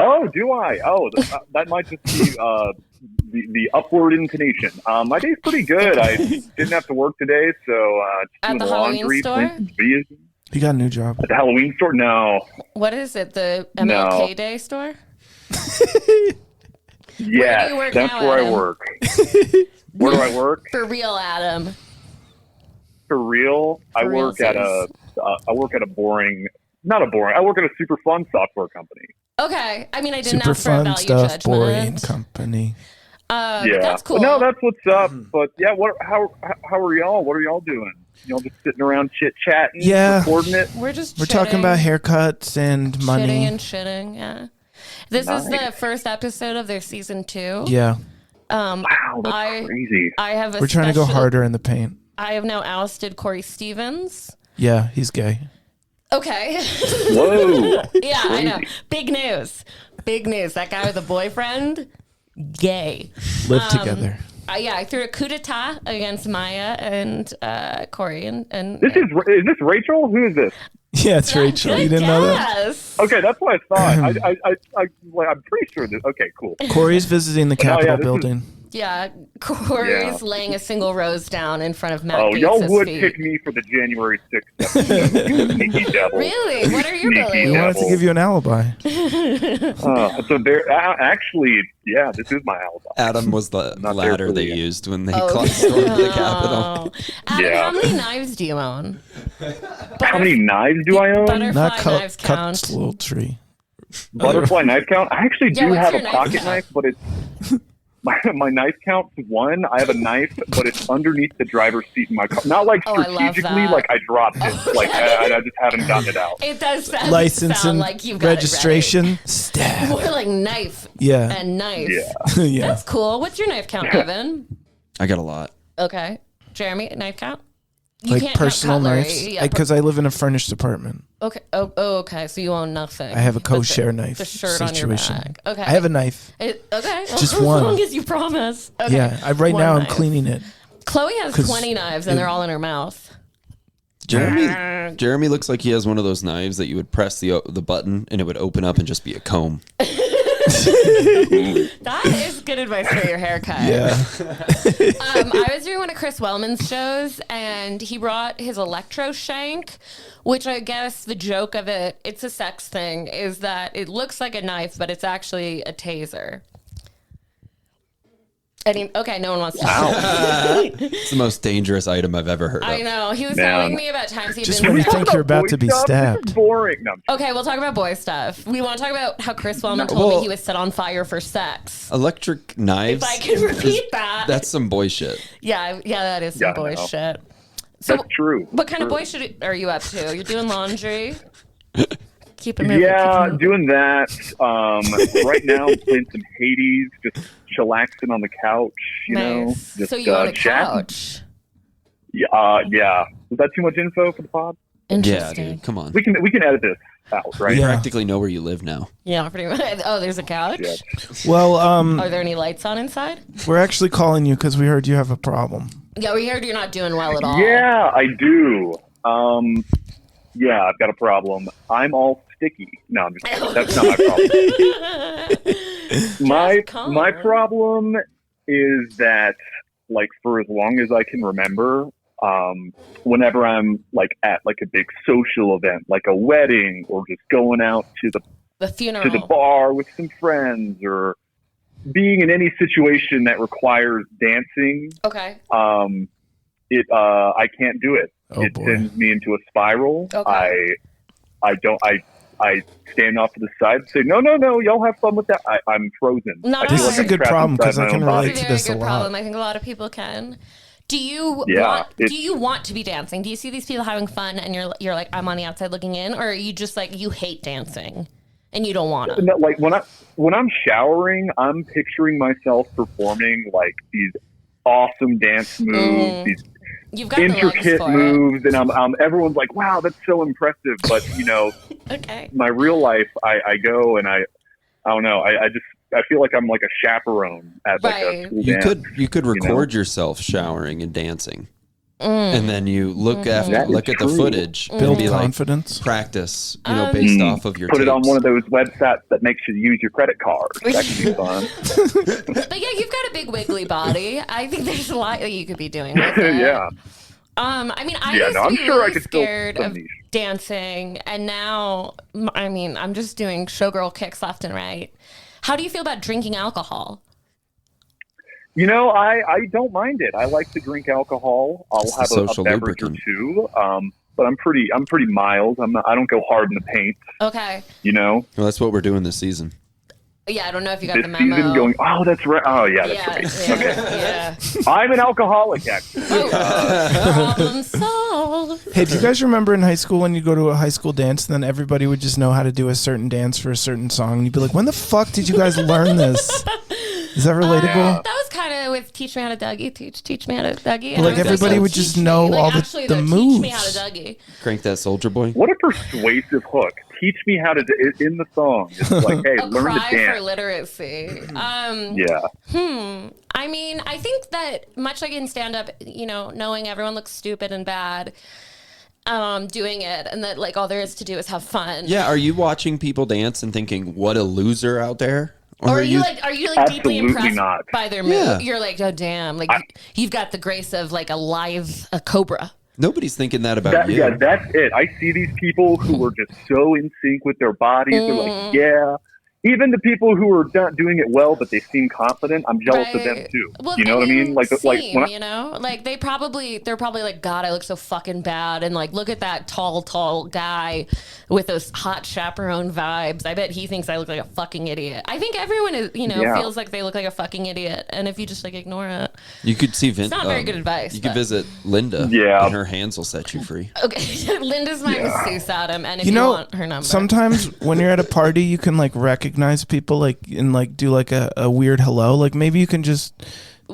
Oh, do I? Oh, that might just be the upward intonation. My day's pretty good. I didn't have to work today, so just At doing the Halloween laundry, store? playing some videos. You got a new job. At the Halloween store? No. What is it? The No. MLK Day store? Yes, you work that's now, where I Adam? work. Where do I work? For real, Adam. For real, I For work at a boring, not a boring. I work at a super fun software company. Okay. I mean, I didn't Super ask for a fun value stuff, boring judgment. company. Yeah, That's cool. No, that's what's up. But yeah, how are y'all? What are y'all doing? Y'all just sitting around chit chatting, Yeah. recording it. We're just We're talking about haircuts and money. Shitting and shitting, yeah. This is the Nice. first episode of their season 2. Yeah. Wow, that's crazy. I have a We're trying to go harder in the paint. I have now ousted Cory Stevens. Yeah, he's gay. Okay. Whoa. Yeah, I know. Big news. Big news. That guy with a boyfriend, gay. Live together. Yeah, I threw a coup d'etat against Maya and Cory. And Is this Rachel? Who is this? Yeah, it's Rachel. You Good didn't know that? guess. Okay, that's what I thought. I'm pretty sure this. Okay, cool. Corey's visiting the Capitol this is- building. Yeah, Cory's Yeah. laying a single rose down in front of Matt Oh, Gaetz' y'all would feet. pick me for the January 6th episode. You sneaky devil. Really? What are your Sneaky We beliefs? wanted to give you an alibi. So there, actually, yeah, this is my alibi. Adam was the Not there ladder for they you. used when they Oh, stormed the no. Capitol. Adam, Yeah. how many knives do you own? How many knives do I own? Butterfly Not knives cut count. little tree. Butterfly knife count? I actually Yeah, do what's have your a knife pocket count? knife, but it's my knife count's 1. I have a knife, but it's underneath the driver's seat in my car. Not like Oh, I love strategically, that. like I dropped it. Like I just haven't gotten it out. It does sound, License sound and like you've got registration. It right. Stab. More like knife Yeah. and knife. Yeah. Yeah. That's cool. What's your knife count, Evan? I got a lot. Okay. Jeremy, knife count? You like can't personal have cutlery. knives, Yeah, because I live in a furnished apartment. okay. Oh, okay. So you own nothing. I have a but the- co-share knife The shirt situation. on your back. Okay. I have a knife. Okay. Well, Just as one. long as you promise. Okay. Yeah, right One now I'm knife. cleaning it. Chloe has 'Cause 20 knives and they're all in her mouth. Jeremy looks like he has one of those knives that you would press the button and it would open up and just be a comb. That is good advice for your haircut. Yeah. I was doing one of Chris Wellman's shows, and he brought his electro shank, which I guess the joke of it, it's a sex thing, is that it looks like a knife, but it's actually a taser. Okay, no one wants to. It's the most dangerous item I've ever heard of. I know. He was Man. telling me about times he'd Just been. when you Talk think about you're about boy to be stuff? This is stabbed. boring. No, Okay, we'll talk about boy stuff. We want to talk about how Chris Wellman told well- me he was set on fire for sex. Electric knives. If I can repeat that. That's some boy shit. Yeah, that is some Yeah, boy no. shit. So, that's true. what kind of True. boy shit are you up to? You're doing laundry? Keep it moving. Yeah, keep it moving. doing that. Right now, I'm playing some Hades, just chillaxing on the couch. You know, Nice. just So you own a chatting. couch. Yeah. Was that too much info for the pod? Yeah, Interesting. dude. Come on. We can edit this out, right? Yeah. Practically know where you live now. Yeah, pretty much. Oh, there's a couch? Yeah. Well, Are there any lights on inside? we're actually calling you because we heard you have a problem. Yeah, we heard you're not doing well at all. Yeah, I do. Yeah, I've got a problem. I'm all sticky. No, I'm just kidding. That's not my problem. My problem is that, like, for as long as I can remember, whenever I'm like at like a big social event, like a wedding, or just going out to The funeral. the bar with some friends, or being in any situation that requires dancing, Okay. I can't do it. Oh, It boy. sends me into a spiral. Okay. I stand off to the side and say, no, y'all have fun with that. I'm frozen. No, I feel This like is a I'm good trapped problem, 'cause inside I my can own relate body. It's to a very this a good lot. problem. I think a lot of people can. Do you Yeah, want to be dancing? Do you see these people having fun and you're like, I'm on the outside looking in, or are you just like, you hate dancing and you don't want to? No, like when I'm showering, I'm picturing myself performing like these awesome dance moves, these You've got the legs intricate for moves, and everyone's like, wow, that's so impressive. But it. Okay. my real life, I go and I don't know. I feel like I'm like a chaperone at like a Right. school You dance. could know? record yourself showering and dancing, and then you look at That is the true. footage Build and be like confidence. practice, based off of your Put it on tapes. one of those websites that makes you use your credit card. That could be fun. But yeah, you've got a big wiggly body. I think there's a lot that you could be doing with it. Yeah. I mean, I Yeah, used no, to I'm be sure I really could still scared some of niche. dancing, and now, I mean, I'm just doing showgirl kicks left and right. How do you feel about drinking alcohol? You know, I don't mind it. I like to drink alcohol. I'll It's the have a social beverage lubricant. or two. But I'm pretty mild. I don't go hard in the paint. Okay. You know, Well, that's what we're doing this season. Yeah, I don't know if you got this the memo. season going. Oh, that's right. Oh, yeah, that's yeah, right. yeah, yeah. I'm an alcoholic, actually. Problem solved. Hey, do you guys remember in high school when you go to a high school dance and then everybody would just know how to do a certain dance for a certain song? And you'd be like, when the fuck did you guys learn this? Is that relatable? That was kind of with Teach Me How to Dougie. Teach Me How to Dougie. Like, everybody would just know all the actually, the Teach Me How moves. to Dougie. Crank that soldier boy. What a persuasive hook. Teach me how to do in the song. It's like, hey, A learn to cry for dance. literacy. Yeah. I mean, I think that much like in stand-up, you know, knowing everyone looks stupid and bad, doing it, and that like all there is to do is have fun. Yeah, are you watching people dance and thinking, what a loser out there? Or are you like deeply Absolutely impressed not. by their move? Yeah. You're like, oh damn, like you've got the grace of like a cobra. Nobody's thinking that about you. Yeah, that's it. I see these people who are just so in sync with their bodies. They're like, yeah. Even the people who are not doing it well, but they seem confident, I'm jealous of them too. Well, you know what I mean? Like same, when you know, like they're probably like, God, I look so fucking bad, and like, look at that tall guy with those hot chaperone vibes. I bet he thinks I look like a fucking idiot. I think everyone is, you know, Yeah. feels like they look like a fucking idiot, and if you just like ignore it, You could see Vin. It's not very good advice, You could but- visit Linda. Yeah. And her hands will set you free. okay. Linda's my masseuse, Adam, and if You you know, want her number, sometimes when you're at a party, you can like recognize people like and like do like a weird hello. Like maybe you can just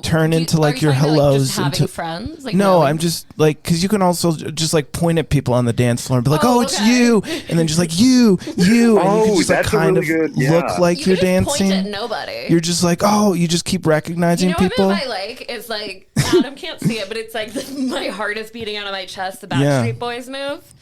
turn into like your hellos just into having friends. Like, no, knowing- I'm just like, because you can also just like point at people on the dance floor and be like, oh, it's okay. you, and then just like you, and you can just like that's a kind really of good- yeah. look like you you're can just dancing. point at nobody. You're just like, oh, you just keep recognizing You know people. what move I like is like Adam can't see it, but it's like my heart is beating out of my chest. The Yeah. Backstreet Boys move.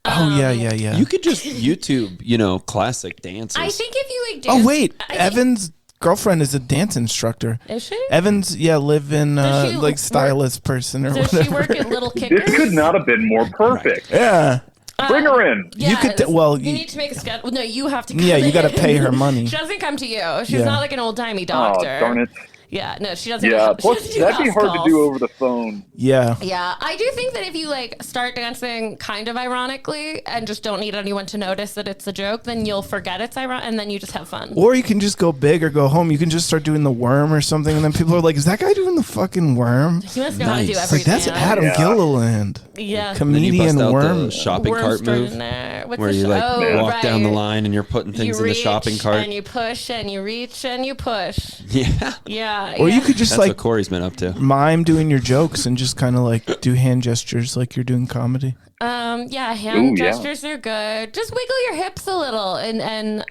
Oh yeah. You could just YouTube, classic dances. I think if you like dance, Oh wait, I think- Evan's girlfriend is a dance instructor. Is she? Evan's live in Does she like work- stylist person or Does whatever. she work at Little Kickers? This could not have been more perfect. Yeah. Bring her in. You could Yes. well, you you- need to make a schedule. No, you have to. Yeah, come you got to in. pay her money. She doesn't come to you. She's Yeah. not like an old timey Oh, doctor. darn it. Yeah, no, she doesn't. Yeah, she plus doesn't do that'd be house hard calls. to do over the phone. Yeah. Yeah, I do think that if you like start dancing kind of ironically and just don't need anyone to notice that it's a joke, then you'll forget it's ironic and then you just have fun. Or you can just go big or go home. You can just start doing the worm or something, and then people are like, "Is that guy doing the fucking worm?" You must know how to do Nice. everything. Like that's Adam Yeah. Gilliland, Yeah. Then you bust comedian out worm. the shopping Worm cart straight move, in there. What's where the you like oh, walk right. down the line and you're putting things You in the reach shopping cart. and you push and you reach and you push. Yeah, Yeah. Or yeah. you could just that's like what Corey's been up to. mime doing your jokes and just kind of like do hand gestures like you're doing comedy. Yeah, hand Ooh, yeah. gestures are good. Just wiggle your hips a little and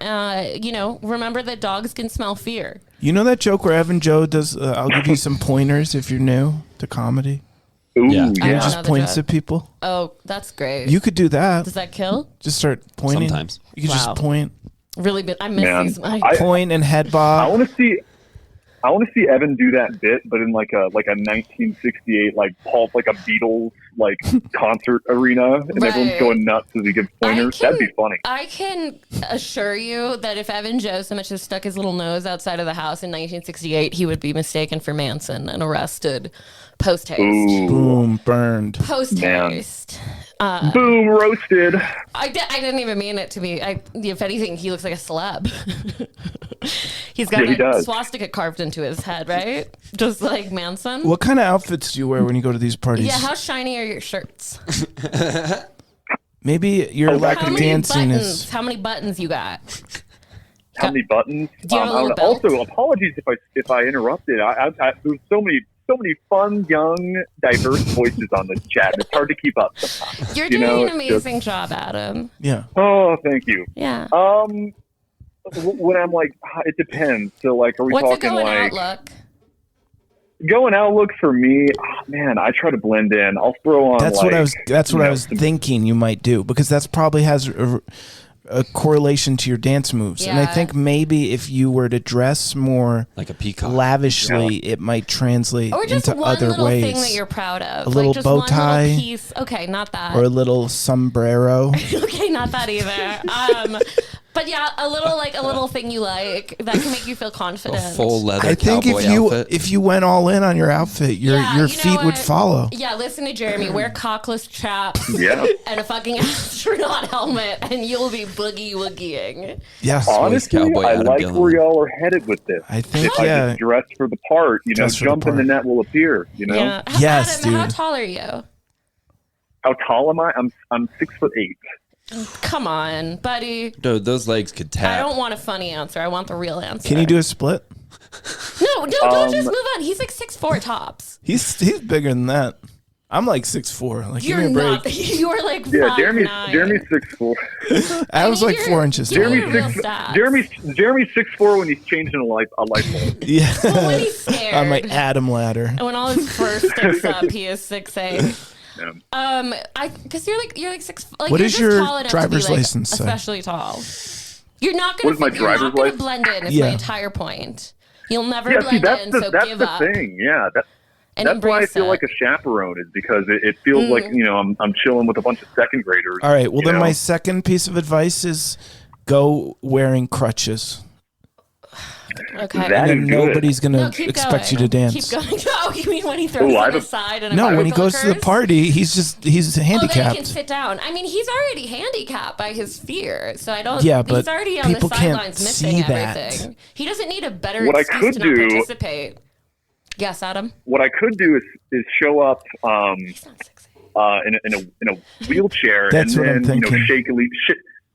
remember that dogs can smell fear. You know that joke where Evan Joe does? I'll give you some pointers if you're new to comedy. Ooh, Yeah. yeah. I And don't just know the points joke. at people. Oh, that's great. You could do that. Does that kill? Just start pointing. Sometimes. You could Wow. just point, Really bit. I miss Man, these. point and head I bob. want to see. I want to see Evan do that bit, but in like a 1968 like pulp, like a Beatles like concert arena, and Right. everyone's going nuts as he gives pointers. That'd be funny. I can assure you that if Evan Joe so much as stuck his little nose outside of the house in 1968, he would be mistaken for Manson and arrested post haste. Ooh, Boom, burned. Post haste. boom, roasted. I didn't even mean it to be. If anything, he looks like a celeb. He's got Yeah, he a does. swastika carved into his head, right? Just like Manson. What kind of outfits do you wear when you go to these parties? Yeah, how shiny are your shirts? Maybe your lack How of many dancing buttons? is. How many buttons you got? How many buttons? Do you have a little belt? Also, apologies if I interrupted. There's so many fun, young, diverse voices on this chat. It's hard to keep up sometimes. You're You doing know, an it's amazing job, Adam. Yeah. Oh, thank you. Yeah. When I'm like, it depends. So, like, are we What's a talking going like out look? going out look for me? Man, I try to blend in. I'll throw on. That's like, what I was. That's what you I know, was some- thinking you might do, because that's probably has a correlation to your dance moves. And I Yeah. think maybe if you were to dress more Like a peacock. lavishly, it might translate Or just into one other little ways. thing that you're proud of. A little just bow one tie. little piece. Okay, not that. or a little sombrero. Okay, not that either. But yeah, a little thing you like that can make you feel A confident. full leather I think cowboy if you went all in on your outfit, your Yeah, you know feet would what? follow. Yeah, listen to Jeremy. Wear cockless chaps Yeah. and a fucking astronaut helmet, and you'll be boogie woogieing. Yeah. Honestly, cowboy I Adam like Gilliland. where y'all are headed with this. I think If I yeah. just dress for the part, Dress for the jump in the part. net will appear. You know. Yeah. Yes, Adam, how dude. tall are you? How tall am I? I'm 6'8". Come on, buddy. Dude, those legs could I tap. don't want a funny answer. I want the real answer. Can you do a split? No, don't just move on. He's like 6'4" tops. He's bigger than that. I'm like 6'4". Like, You're give me a not. break. You're like Yeah, 5'9". Jeremy's 6'4". I was like you're- 4 inches you're taller. real stats. Jeremy's 6'4" when he's changing a light bulb. Yeah. Well, when he's scared. On my Adam ladder. And when all his fur sticks up, he is 6'8". Yeah. Because you're like six. Like, What you're does just your tall enough to be, driver's like, license say? especially tall. You're not gonna. What is my you're not driver's gonna license? blend in. Is Yeah. my entire point. You'll never Yeah, see, blend that's in. the So that's give the up thing. Yeah, and that's why I embrace feel it. like a chaperone is because it feels like I'm chilling with a bunch of second graders. All right. Well, you then know? my second piece of advice is go wearing crutches. Okay. That And then is good. nobody's going No, to keep expect going. you to dance. Keep going. Oh, you mean when he throws Ooh, I them have a- aside and No, when he car goes to the occurs? party, he's Well, then he can handicapped. sit down. I mean, he's already handicapped by his fear, so I don't. Yeah, but he's already on the people can't sidelines missing see that. everything. He doesn't need a better What I excuse could to not do- participate. Yes, Adam. What I could do is show up He's not 6'8". in a wheelchair That's and what I'm then thinking.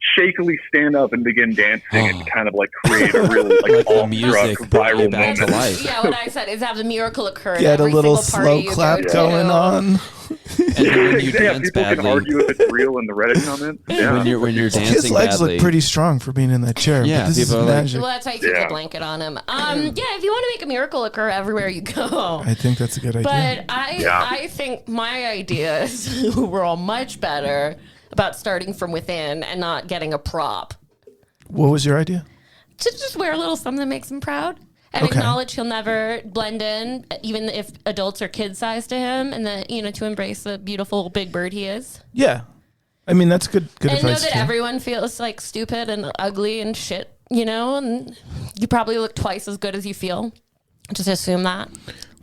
shakily stand up and begin dancing and kind of like create a really like the music awestruck brought you viral back to moment. life. Yeah, what I said is have the miracle occur. at Get a every little single party slow you clap go to. going on. And then when you Yeah, dance people can badly, argue if it's real in the Reddit comments. Yeah. when you're His dancing legs badly, look pretty strong for being in that chair. Yeah, but this is people are like- magic. Well, that's why you keep Yeah. the blanket on him. Yeah, if you want to make a miracle occur everywhere you go. I think that's a good idea. But I think my ideas were all much better about starting from within and not getting a prop. What was your idea? To just wear a little something that makes him proud. And Okay. acknowledge he'll never blend in, even if adults are kid-sized to him, and that, to embrace the beautiful big bird he is. Yeah. I mean, that's good And know advice, that too. everyone feels like stupid and ugly and shit, and you probably look twice as good as you feel. Just assume that.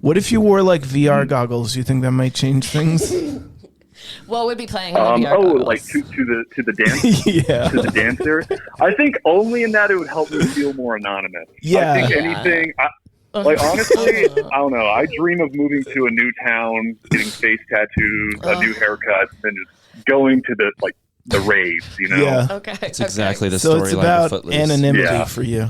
What if you wore, like, VR goggles? You think that might change things? What would be playing on the VR goggles? like to the dance Yeah. to the dancer. I think only in that it would help me feel more anonymous. Yeah. I think Yeah. anything. Like honestly, I don't know. I dream of moving to a new town, getting face tattoos, a new haircut, and just going to the raves. Yeah. Okay. it's exactly the So it's storyline of about Footloose. anonymity Yeah. for you.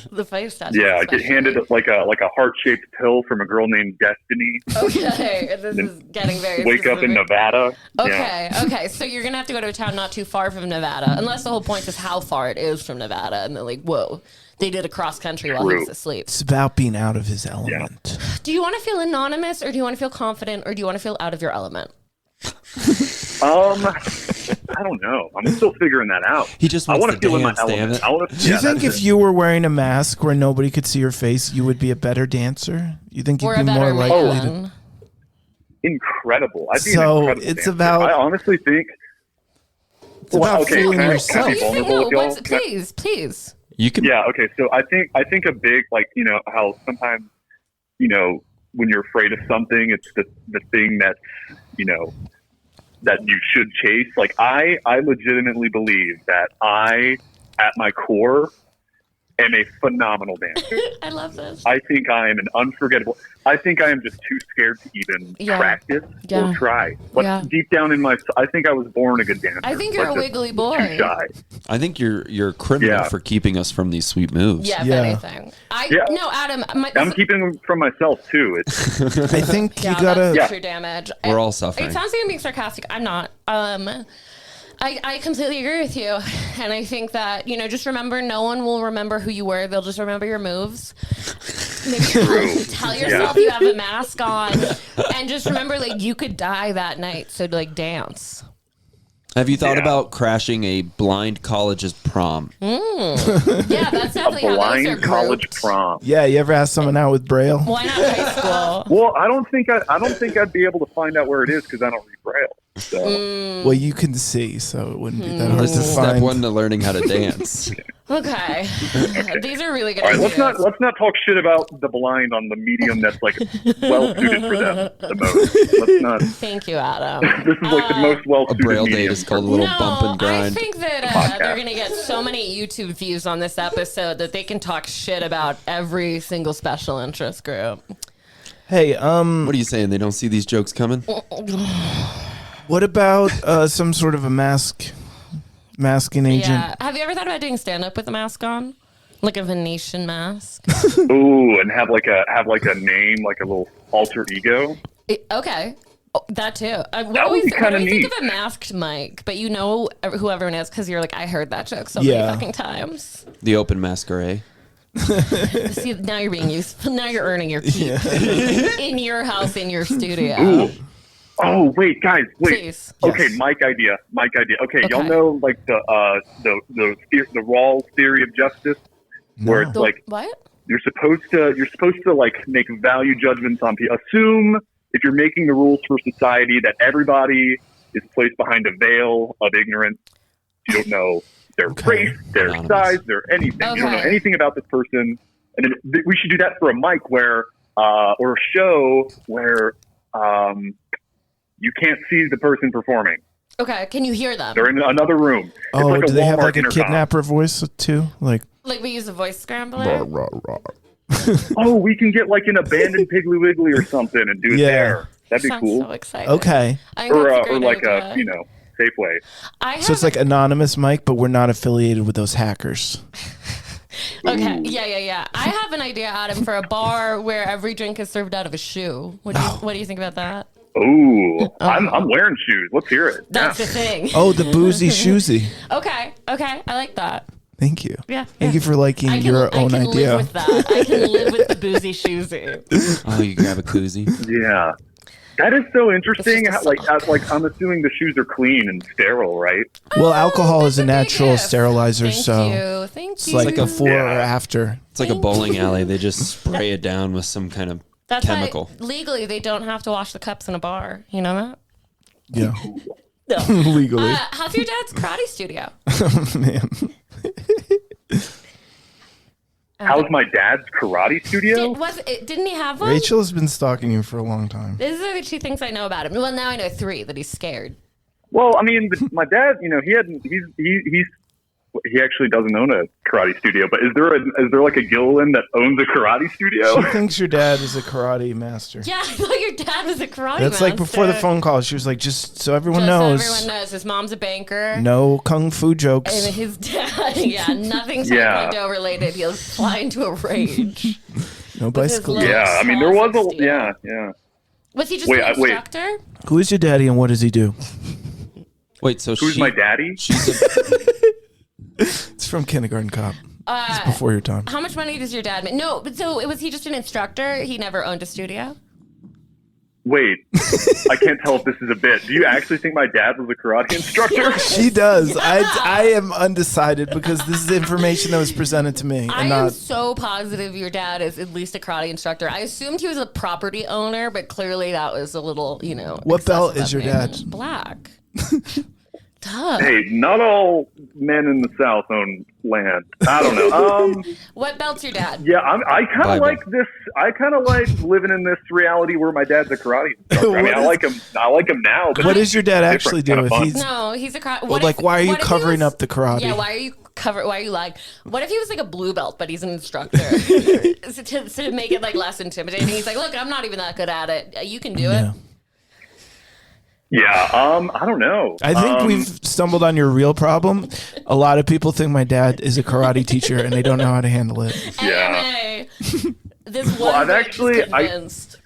The face tattoo. Yeah, I get handed like a heart-shaped pill from a girl named Destiny. Okay, this is getting very Wake up in specific. Nevada. Okay, okay. So you're gonna have to go to a town not too far from Nevada, unless the whole point is how far it is from Nevada, and they're like, whoa, they did a cross country while he was asleep. It's about being out of his element. Do you want to feel anonymous, or do you want to feel confident, or do you want to feel out of your element? I don't know. I'm still figuring that out. He just I wants want to to feel in my dance, damn element. it. I wanna, Do you think if you were wearing a mask where nobody could see your face, you would be a better dancer? You think you'd Or be a more better likely to... man? incredible? I'd be So, an incredible it's dancer. about- I honestly think It's about okay, fooling can I- yourself. can I be vulnerable with y'all? Please. You can. Yeah. Okay. So I think a big how sometimes when you're afraid of something, it's the thing that's that you should chase. Like I legitimately believe that I, at my core, am a phenomenal dancer. I love this. I think I am an unforgettable. I think I am just too scared to even practice or try. But deep down in my, I think I was born a good dancer. I think you're a just wiggly boy. Too shy. I think you're criminal Yeah. for keeping us from these sweet moves. Yeah, if Yeah. anything. No, Adam. I'm keeping them from myself too. It's I think you Yeah, gotta... that's true damage. We're all suffering. It sounds like I'm being sarcastic. I'm not. I completely agree with you. And I think that, just remember, no one will remember who you were. They'll just remember your moves. Maybe tell yourself you have a mask on. And just remember, you could die that night. So, dance. Have you thought about crashing a blind college's prom? Yeah, that's definitely how those are blind college grouped. prom. Yeah, you ever ask someone out with Braille? Why not high school? Well, I don't think I'd be able to find out where it is because I don't read Braille. So Well, you can see, so it wouldn't be that hard This to is step find. one to learning how to dance. Okay. These are really good all right, ideas. let's not talk shit about the blind on the medium that's well suited for them the most. Let's not. Thank you, Adam. This is the most well A suited braille medium. date is called a little bump and I grind. think that Podcast. they're going to get so many YouTube views on this episode that they can talk shit about every single special interest group. Hey, What are you saying? They don't see these jokes coming? what about some sort of a masking agent? Yeah. Have you ever thought about doing stand-up with a mask on? Like a Venetian mask? Ooh, and have like a name, like a little alter ego. Okay. Oh, that too. That would be What kinda do we think neat. of a masked mic? But who everyone is because you're like, I heard that joke so Yeah. many fucking times. The open masquerade. See, now you're being useful. Now you're earning your keep in your house, in your studio. Ooh. Oh wait, guys, wait. Please. Okay, Yes. Mike idea. Okay, y'all Okay. know like the Rawls theory of justice, where it's like What? you're supposed to like make value judgments on people. Assume if you're making the rules for society that everybody is placed behind a veil of ignorance. You don't know their race, their Anonymous. size, their anything. You don't know Okay. anything about this person. And then we should do that for a mic where or a show where you can't see the person performing. Okay, can you hear them? They're in another room. It's Oh, like a do they have Walmart like a intercom. kidnapper voice too? Like, Like we use a voice scrambler? Oh, we can get like an abandoned Piggly Wiggly or something and do it Yeah. there. That'd be Sounds cool. so exciting. okay. I think Or that's a or great like idea. a safe way. So it's like anonymous, Mike, but we're not affiliated with those hackers. Okay, yeah. I have an idea, Adam, for a bar where every drink is served out of a shoe. What do you think about that? Ooh, I'm wearing shoes. Let's hear it. That's the thing. Oh, the Boozey Shoezy. Okay, I like that. Thank you. Yeah. Thank you for liking your own idea. I can live with that. I can live with the Boozey Shoezy. Oh, you grab a koozie. Yeah. That is so interesting. It's just Like I'm assuming the shoes are clean and sterile, right? Well, alcohol is a big natural if. sterilizer, Thank so you. it's like a before or after. It's like a bowling alley. They just spray it down with some kind of That's chemical. why legally they don't have to wash the cups in a bar. You know that? Yeah, No. legally. How's your dad's karate studio? Man. How's my dad's karate studio? Didn't he have one? Rachel has been stalking you for a long time. These are the 2 things I know about him. Well, now I know 3, that he's scared. Well, I mean, my dad, he actually doesn't own a karate studio, but is there like a Gilliland that owns a karate studio? She thinks your dad is a karate master. Yeah, I thought your dad was a karate That's master. like before the phone call. She was like, just so everyone knows. So everyone knows. His mom's a banker. No kung fu jokes. And his dad, nothing Yeah. Taekwondo related. He'll fly into a rage. No bicycle. little- Yeah, I mean, there was a yeah. Was he just Wait, an wait. instructor? Who is your daddy and what does he do? Wait, so Who's my daddy? It's from Kindergarten Cop. It's before your time. How much money does your dad make? No, but so was he just an instructor? He never owned a studio? Wait, I can't tell if this is a bit. Do you actually think my dad was a karate instructor? She does. I am undecided because this is information that was presented to me. I And am not, so positive your dad is at least a karate instructor. I assumed he was a property owner, but clearly that was a little, What belt excessive is your of him. dad? Black. Duh. Hey, not all men in the South own land. I don't know. What belt's your dad? Yeah, I kind Bible. of like this. I kind of like living in this reality where my dad's a karate instructor. I mean, I like him. I like him now. But what does your dad actually do Different, if kinda he's No, he's a karate. well, like? Why are you covering up the karate? Yeah, why are you like? What if he was like a blue belt, but he's an instructor to make it like less intimidating? He's like, look, I'm not even that good at it. You can do it. Yeah, I don't know. I think we've stumbled on your real problem. A lot of people think my dad is a karate teacher and they don't know how to handle it. Yeah. MMA. This one I've bitch actually- is convinced.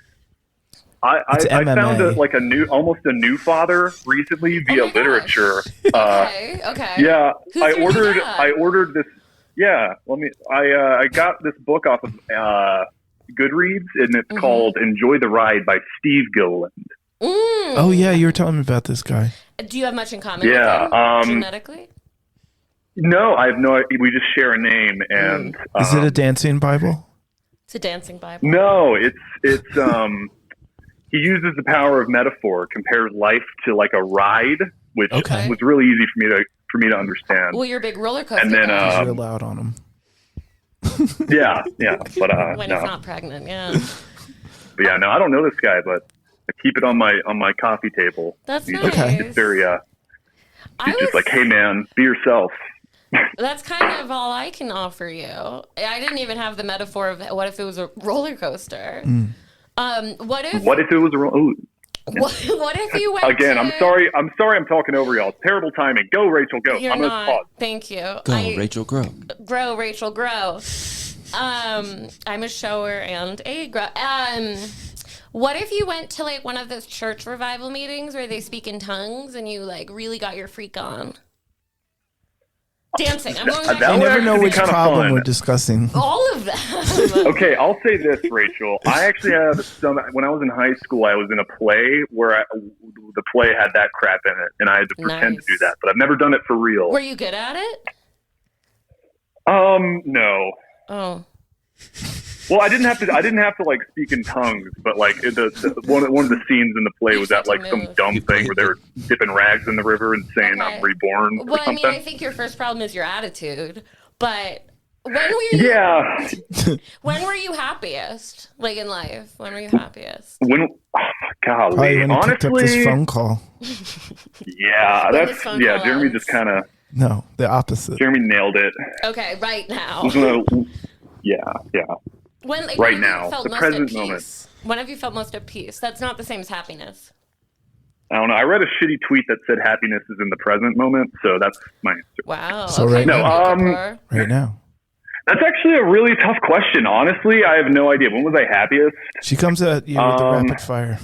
I found MMA. almost a new father recently via my gosh. literature. Okay. Yeah, Who's your dad? I ordered this. Yeah, I got this book off of Goodreads, and it's called "Enjoy the Ride" by Steve Gilliland. Oh yeah, you were telling me about this guy. Do you have much in common Yeah, with him genetically? No, I have no. We just share a name, and Is it a dancing Bible? It's a dancing Bible. No, it's he uses the power of metaphor, compares life to like a ride, which Okay. was really easy for me to understand. Well, you're a big roller coaster And then, guy. You're loud on him. Yeah, but When no. it's not pregnant, yeah. But yeah, no, I don't know this guy, but I keep it on my coffee table. That's He's nice. Okay. It's very I he's just was- like, hey man, be yourself. That's kind of all I can offer you. I didn't even have the metaphor of what if it was a roller coaster. What if What if it was a what if you went again? to, I'm sorry. I'm sorry. I'm talking over y'all. Terrible timing. Go, Rachel. Go. You're I'm gonna not. pause. Thank you. Go, Rachel Crowe. Grow, Rachel, grow. I'm a shower and a grow. What if you went to like one of those church revival meetings where they speak in tongues and you like really got your freak on? Dancing. I'm going back That I to would never know actually be which kinda problem fun. we're discussing. all of them. Okay, I'll say this, Rachel. I actually had when I was in high school, I was in a play where the play had that crap in it, and I had to pretend to do Nice. that. But I've never done it for real. Were you good at it? No. Oh. Well, I didn't have to like speak in tongues, but like one of the scenes in the play was at like some dumb thing where they were dipping rags in the river and saying Okay. I'm reborn or Well, I something. mean, I think your first problem is your attitude. But when were you? Yeah. When were you happiest? Like in life, when were you happiest? When? Oh, Probably golly. when he picked up this Honestly, phone call. yeah. When That's this phone yeah. call Jeremy ends. just kind of No, the opposite. nailed it. Okay, right now. Yeah. When Right when have you now, felt the most present at moment. peace? When have you felt most at peace? That's not the same as happiness. I don't know. I read a shitty tweet that said happiness is in the present moment, so that's my answer. Wow. So okay, right now- maybe Kapoor. Right now. That's actually a really tough question. Honestly, I have no idea. When was I happiest? She comes at you with the rapid fire.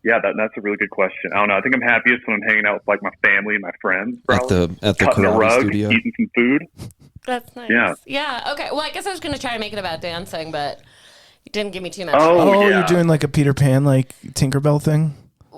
Yeah, that's a really good question. I don't know. I think I'm happiest when I'm hanging out with like my family and my friends. Probably. At the cutting a karate rug, studio. eating some food. That's nice. Yeah. Yeah. Okay. Well, I guess I was going to try to make it about dancing, but you didn't give me too much. Oh, Oh, yeah. you're doing like a Peter Pan, like Tinkerbell thing?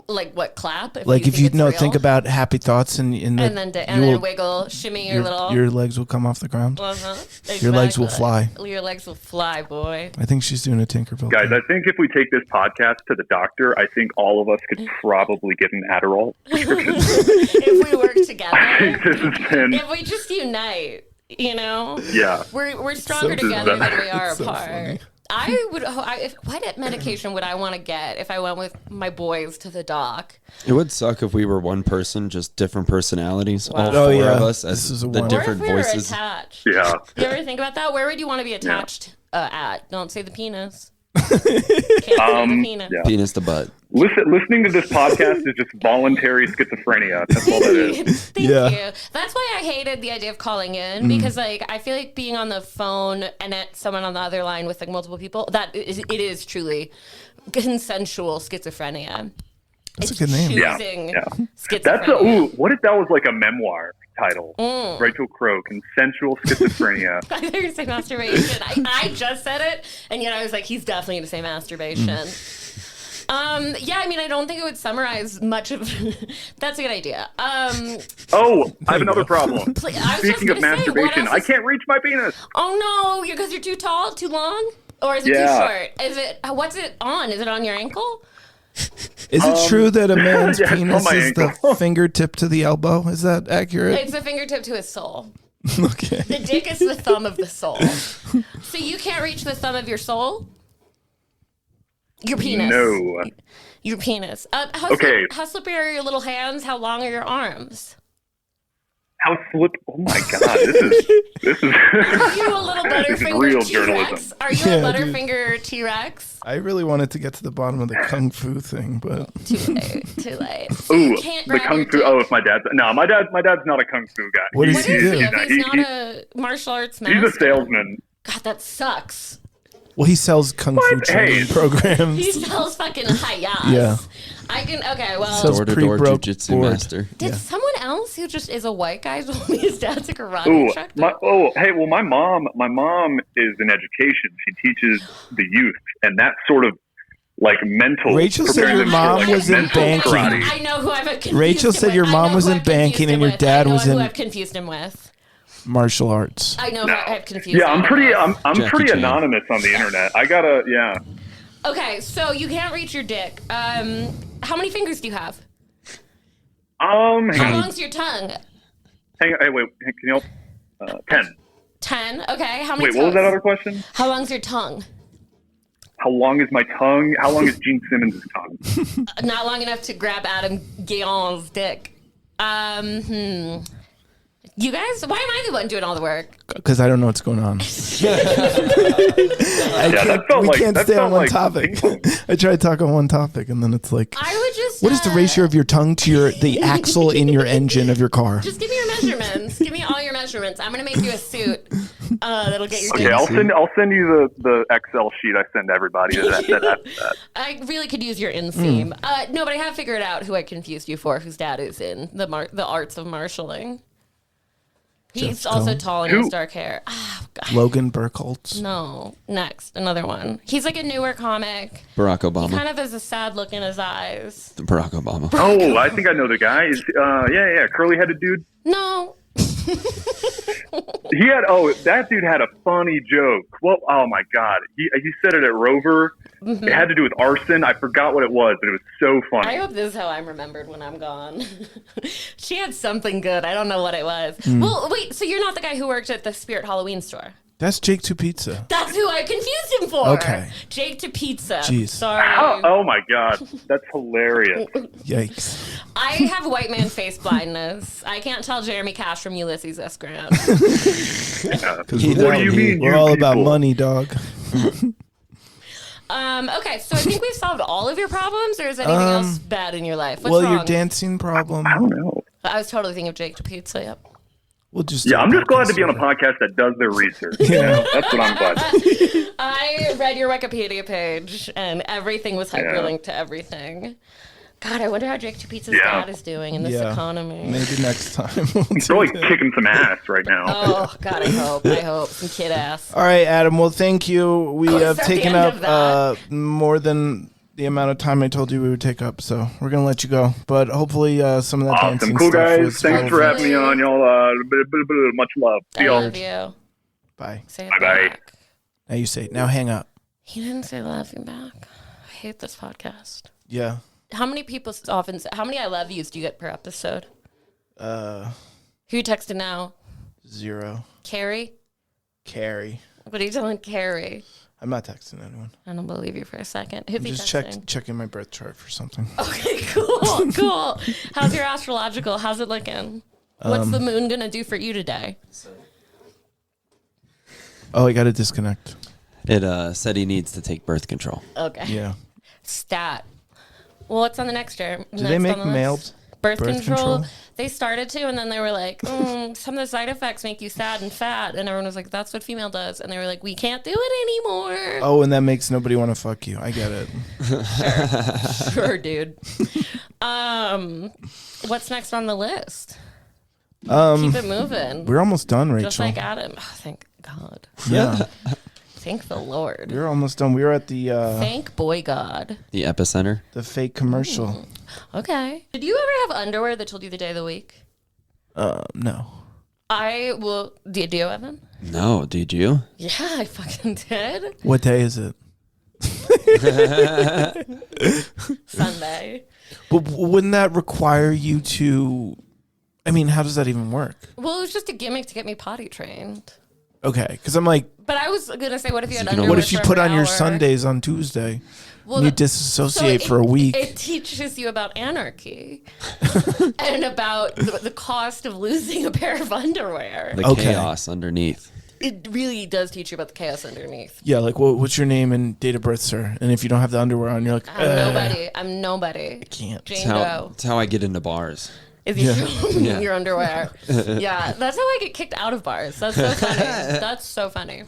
Like what? Clap? Like if you think it's real? think about happy thoughts and then wiggle, shimmy your little. your legs will come off the ground. Exactly. Your legs will fly. Your legs will fly, boy. I think she's doing a Tinkerbell Guys, thing. I think if we take this podcast to the doctor, I think all of us could probably get an Adderall. If we work together, This has been, if we just unite, you know, yeah. we're stronger So together bizarre. than we are So apart. funny. What medication would I want to get if I went with my boys to the doc? It would suck if we were one person, just different personalities. All Wow. four Oh, yeah. of us This as is a the one. different Or if we were voices. attached. Yeah. You ever think about that? Where would you want to be attached at? Don't say the penis. Can't say the penis. Yeah. Penis to butt. Listening to this podcast is just voluntary schizophrenia. That's all that is. Thank Yeah. you. That's why I hated the idea of calling in because, like, I feel like being on the phone and at someone on the other line with like multiple people, it is truly consensual schizophrenia. That's It's a good name. Yeah, choosing yeah. schizophrenia. That's what if that was like a memoir title? Rachel Crowe, consensual schizophrenia. I thought you were going to say masturbation. I just said it, and yet I was like, he's definitely going to say masturbation. Yeah, I mean, I don't think it would summarize much of. That's a good idea. Oh, I have another problem. I was just Speaking of gonna say, what masturbation, else I is- can't reach my penis. Oh no, because you're too tall, too long, or is it Yeah. too short? Is it? What's it on? Is it on your ankle? Is it true that a man's yeah, it's on penis my is the ankle. fingertip to the elbow? Is that accurate? It's the fingertip to his soul. Okay. The dick is the thumb of the soul. So you can't reach the thumb of your soul? Your penis. No. Your penis. Okay. How slippery are your little hands? How long are your arms? How slip? Oh my god, this is. Are you a little This is Butterfinger real T-Rex? journalism. Are you Yeah, a dude. Butterfinger T-Rex? I really wanted to get to the bottom of the kung fu thing, but Too late. Too late. So Ooh, you can't the grab kung your fu. dick. Oh, if my dad's my dad's not a kung fu guy. What does What he is do? he? If He's he's not- not a martial arts master? He's a salesman. God, that sucks. well, he sells kung fu What? training Hey. programs. He sells fucking hi-yas. Yeah. I can, okay, well. Sells Door-to-door pre-broke jujitsu board. master. Did someone else who just is a white guy told me his dad's a karate Ooh, instructor? my mom is in education. She teaches the youth, and that's sort of like mental. Rachel said preparing your them for, mom like, was in mental banking. karate. I know who I've confused Rachel him said with. your I mom know was who in I've confused banking him and your with. dad I know was who in- I've confused him with. Martial arts. I know No. who I've confused Yeah, him I'm pretty. with. I'm Jackie pretty Chan. anonymous on the internet. I gotta. Yeah. Okay, so you can't reach your dick. How many fingers do you have? Hang How on. long's your tongue? Hey, wait. Can you help? 10. 10. Okay, how many Wait, what was toes? that other question? How long's your tongue? How long is my tongue? How long is Gene Simmons' tongue? Not long enough to grab Adam Gilliland's dick. You guys, why am I the one doing all the work? Because I don't know what's going on. that felt we like- can't that stay on felt one like topic. ping pong. I try to talk on one topic, and then it's like, I would just. what is the ratio of your tongue to the axle in your engine of your car? Just give me your measurements. Give me all your measurements. I'm gonna make you a suit that'll get your. Okay, dick. I'll send you the Excel sheet I send everybody. That. I really could use your inseam. Hmm. No, but I have figured out who I confused you for, whose dad is in the arts of marshalling. He's Jeff also Cohen? tall and Who? has dark hair. Oh, God. Logan Burkholz. No, next, another one. He's like a newer comic. Barack He Obama. kind of has a sad look in his eyes. Barack Obama. Oh, I think I know the guy. Yeah, curly-headed dude. No. He had that dude had a funny joke. Well, oh my god, he said it at Rover. It had to do with arson. I forgot what it was, but it was so I funny. hope this is how I'm remembered when I'm gone. She had something good. I don't know what it was. Well, wait, so you're not the guy who worked at the Spirit Halloween store? That's Jake to Pizza. That's who I confused him for. Okay. Jake to Pizza. Jeez. Sorry. Oh my god, that's hilarious. Yikes. I have white man face blindness. I can't tell Jeremy Cash from Ulysses S. Grant. Because What do you mean, we're you all about people? money, dog. Okay, so I think we've solved all of your problems, or is anything else bad in your life? What's wrong? Your dancing problem. I don't know. I was totally thinking of Jake to Pizza, yep. We'll just Yeah, I'm just glad to be on a podcast that does their research. Yeah. That's what I'm glad. I read your Wikipedia page, and everything was hyperlinked to everything. God, I wonder how Jake to Pizza's dad is doing in this economy. Maybe next time. He's probably kicking some ass right now. Oh, God, I hope. Some kid ass. All right, Adam. Well, thank you. We have That's the taken end up of more than the amount of time I told you we would take up, so we're gonna let you go. But hopefully, some of that Awesome. dancing Cool, stuff guys. was Thanks for having me on, y'all. Much love. See I y'all. love you. Bye. Say it Bye-bye. back. Now you say it. Now hang up. He didn't say love you back. I hate this podcast. Yeah. How many people often say, how many I love yous do you get per episode? Who you texting now? 0. Carrie? Carrie. What are you telling Carrie? I'm not texting anyone. I don't believe you for a second. Who's I'm he just texting? checking my birth chart for something. Okay, cool. How's your astrological? How's it looking? What's the moon gonna do for you today? Oh, I got to disconnect. It said he needs to take birth control. Okay. Yeah. Stat. Well, what's on the next year? Do they make male birth control? They started to, and then they were like, some of the side effects make you sad and fat. And everyone was like, that's what female does. And they were like, we can't do it anymore. Oh, and that makes nobody want to fuck you. I get it. Sure, dude. What's next on the list? Keep it moving. We're almost done, Rachel. Just like Adam. Oh, thank God. Yeah. Thank the Lord. We're almost done. We were at the Thank boy God. The epicenter. the fake commercial. Okay. Did you ever have underwear that told you the day of the week? No. I will. Did you, Evan? No, did you? Yeah, I fucking did. What day is it? Sunday. But wouldn't that require you to? I mean, how does that even work? Well, it was just a gimmick to get me potty trained. Okay, because I'm like, But I was gonna say, what if you had You can underwear? what if you for put an on your hour? Sundays on Tuesday? Well, and you the- disassociate so for a week. It teaches you about anarchy and about the cost of losing a pair of underwear. The Okay. chaos underneath. It really does teach you about the chaos underneath. Yeah, like what's your name and date of birth, sir? And if you don't have the underwear on, you're like, I'm nobody. I can't. Jane It's Doe. how I get into bars. Is you Yeah. your underwear? Yeah, that's how I get kicked out of bars. That's so funny. That's so funny.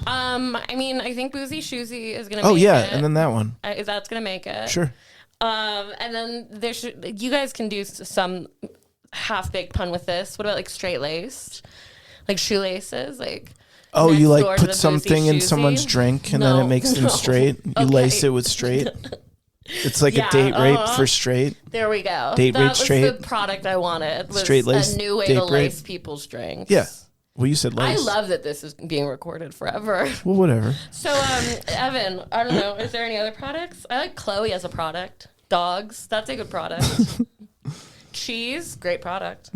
I mean, I think Boozey Shoezy is gonna. Oh make yeah, it. and then that one. That's gonna make it. Sure. And then you guys can do some half-baked pun with this. What about like straight laced, like shoelaces, like. Oh, you next door like to put the something Boozey in Shoezy? someone's drink and then No, it makes them no. straight. You lace it with straight. It's like a date rape for straight. There we go. Date that rape was straight. the product I wanted. Was Straight lace a new way date to rape. lace people's drinks. Yeah. Well, you said I lace. love that this is being recorded forever. Well, whatever. So, Evan, I don't know. Is there any other products? I like Chloe as a product. Dogs, that's a good product. Cheese, great product.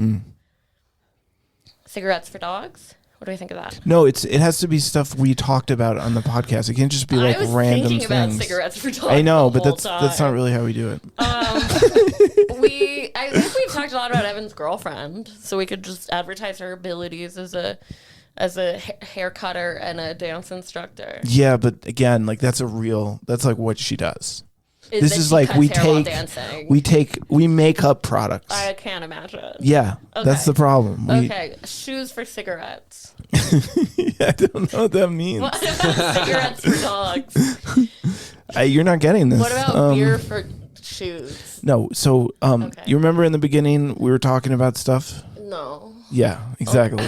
Cigarettes for dogs. What do we think of that? No, it has to be stuff we talked about on the podcast. It can't just be like I was random thinking about things. cigarettes for dogs. I know, the but whole that's not time. really how we do it. I think we've talked a lot about Evan's girlfriend, so we could just advertise her abilities as a hair cutter and a dance instructor. Yeah, but again, like that's like what she does. This that is she like cuts we hair while take dancing. we make up products. I can't imagine. Yeah, that's the problem. Okay, shoes for cigarettes. I don't know what that means. What about cigarettes for dogs? You're not getting this. What about beer for shoes? No, so you remember in the beginning we were talking about stuff? No. Yeah, exactly.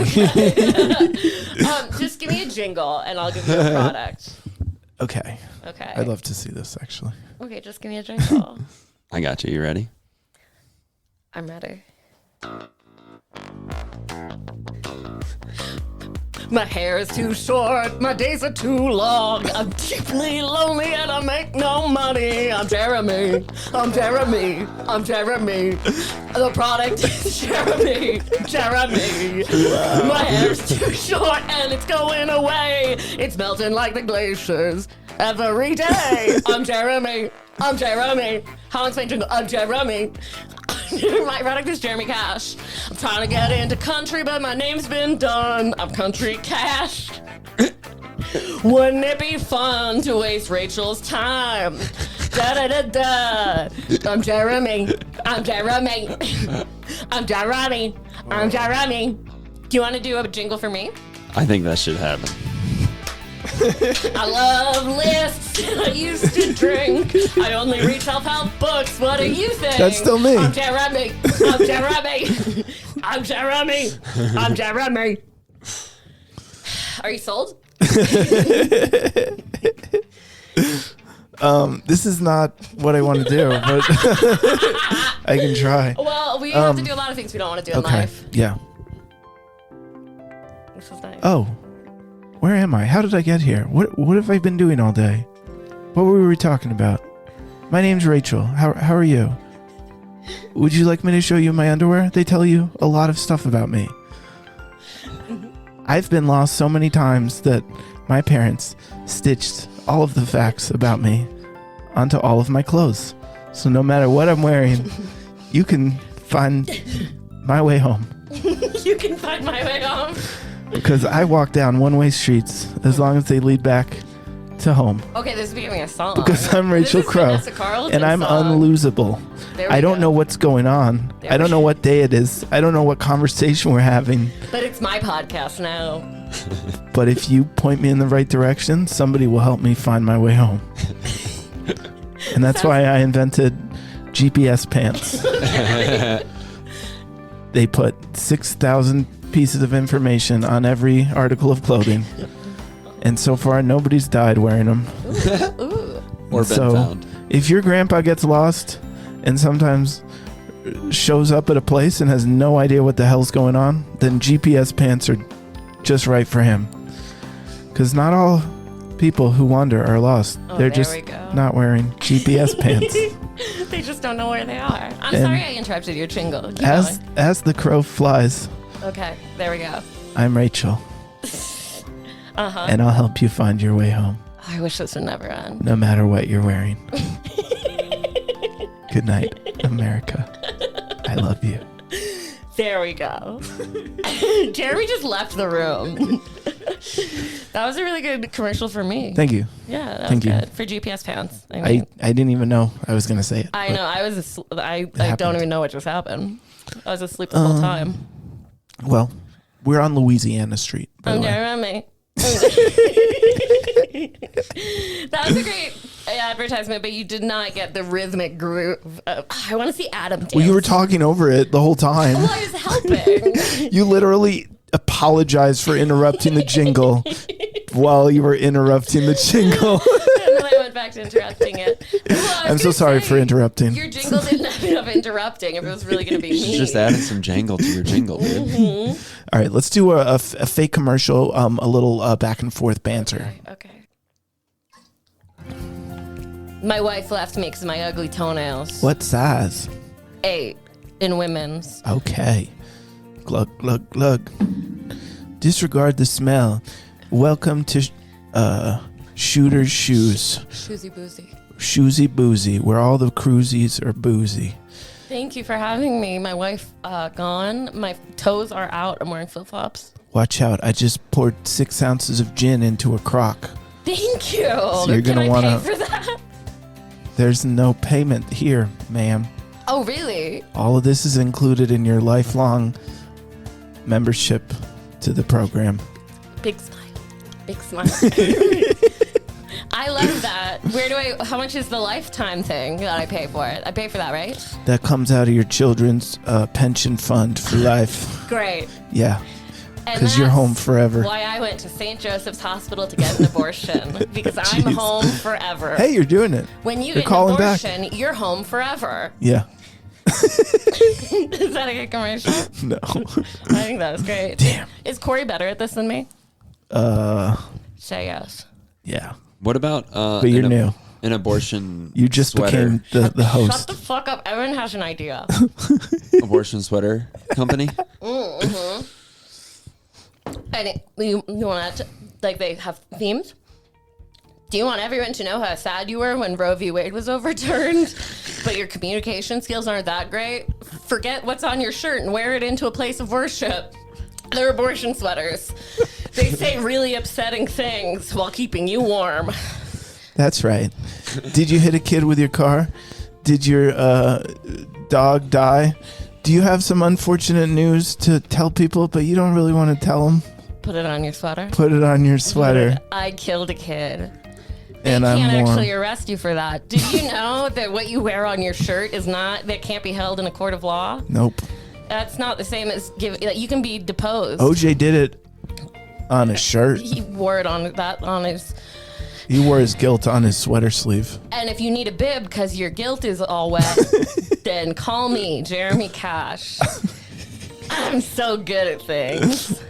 Just give me a jingle and I'll give you a product. Okay. Okay. I'd love to see this actually. Okay, just give me a jingle. I got you. You ready? I'm ready. My hair is too short, my days are too long. I'm deeply lonely and I make no money. I'm Jeremy. I'm Jeremy. I'm Jeremy. The product is Jeremy. Jeremy. My hair's too short and it's going away. It's melting like the glaciers every day. I'm Jeremy. I'm Jeremy. How long jingle? I'm Jeremy. My product is Jeremy Cash. I'm trying to get into country, but my name's been done. I'm Country Cash. Wouldn't it be fun to waste Rachel's time? Da da da da. I'm Jeremy. I'm Jeremy. I'm Jeremy. I'm Jeremy. Do you want to do a jingle for me? I think that should happen. I love lists. I used to drink. I only read self-help books. What do you think? That's still me. I'm Jeremy. I'm Jeremy. I'm Jeremy. I'm Jeremy. Are you sold? This is not what I want to do, but I can try. Well, we have to do a lot of things we don't want to do in Okay. life. Yeah. This is nice. Oh, where am I? How did I get here? What have I been doing all day? What were we talking about? My name's Rachel. How are you? Would you like me to show you my underwear? They tell you a lot of stuff about me. I've been lost so many times that my parents stitched all of the facts about me onto all of my clothes. So no matter what I'm wearing, you can find my way home. You can find my way home. Because I walk down one-way streets as long as they lead back to home. Okay, this is becoming a song. Because I'm Rachel This is Crowe, Vanessa Carlton's and I'm song. unlosable. There we I don't go. know what's going on. There I don't we know go. what day it is. I don't know what conversation we're having. But it's my podcast now. But if you point me in the right direction, somebody will help me find my way home. And that's why I invented GPS pants. They put 6,000 pieces of information on every article of clothing. And so far, nobody's died wearing them. Ooh. Or been So, found. if your grandpa gets lost and sometimes shows up at a place and has no idea what the hell's going on, then GPS pants are just right for him. Because not all people who wander are lost. Oh, They're there just we go. not wearing GPS pants. They just don't know where they are. I'm And sorry I interrupted your jingle. Keep As the crow flies, going. Okay, there we go. I'm Rachel, Uh-huh. and I'll help you find your way home, I wish this would never end. no matter what you're wearing. Good night, America. I love you. There we go. Jeremy just left the room. That was a really good commercial for me. Thank you. Yeah, that Thank was you. good. For GPS pants. I mean, I didn't even know I was going to say it. I but know. I was. I don't happened. even know what just happened. I was asleep the whole time. Well, we're on Louisiana Street, by the I'm way. Jeremy. That was a great advertisement, but you did not get the rhythmic groove. I want to see Adam dance. Well, you were talking over it the whole time. Well, I was helping. You literally apologized for interrupting the jingle while you were interrupting the jingle. And then I went back to interrupting it. Well, I was I'm so gonna sorry say, for interrupting. Your jingle didn't have enough interrupting if it was really going to be me. Just added some jangle to your jingle, dude. All right, let's do a fake commercial, a little back and forth banter. Okay. My wife left me because of my ugly toenails. What size? 8 in women's. Okay. Glug, glug, glug. Disregard the smell. Welcome to Shooter's Shoes. Shoezy Boozey. Shoezy Boozey, where all the cruisies are boozy. Thank you for having me. My wife gone. My toes are out. I'm wearing flip-flops. Watch out, I just poured 6 ounces of gin into a crock. Thank you. you're Can gonna I wanna- pay for that? There's no payment here, ma'am. Oh, really? All of this is included in your lifelong membership to the program. Big smile. Big smile. I love that. How much is the lifetime thing that I pay for it? I pay for that, right? That comes out of your children's pension fund for life. Great. Yeah, And because you're that's home forever. Why I went to St. Joseph's Hospital to get an abortion. Because I'm Jeez. home forever. Hey, you're doing it. When you you're get an calling back. abortion, you're home forever. Yeah. Is that a good commercial? No. I think that was great. Damn. Is Corey better at this than me? Say yes. Yeah. What about But you're new. an abortion You just sweater, became the Shut host. the fuck up. Everyone has an idea. abortion sweater company? And you want to, like, they have themes? Do you want everyone to know how sad you were when Roe v. Wade was overturned, but your communication skills aren't that great? Forget what's on your shirt and wear it into a place of worship. They're abortion sweaters. They say really upsetting things while keeping you warm. That's right. Did you hit a kid with your car? Did your dog die? Do you have some unfortunate news to tell people, but you don't really want to tell them? Put it on your sweater. Put it on your sweater. I killed a kid. And they can't I'm warm. actually arrest you for that. Did you know that what you wear on your shirt that can't be held in a court of law? Nope. That's not the same as you can be deposed. OJ did it on his shirt. He wore it on his. He wore his guilt on his sweater sleeve. And if you need a bib because your guilt is all wet, then call me, Jeremy Cash. I'm so good at things.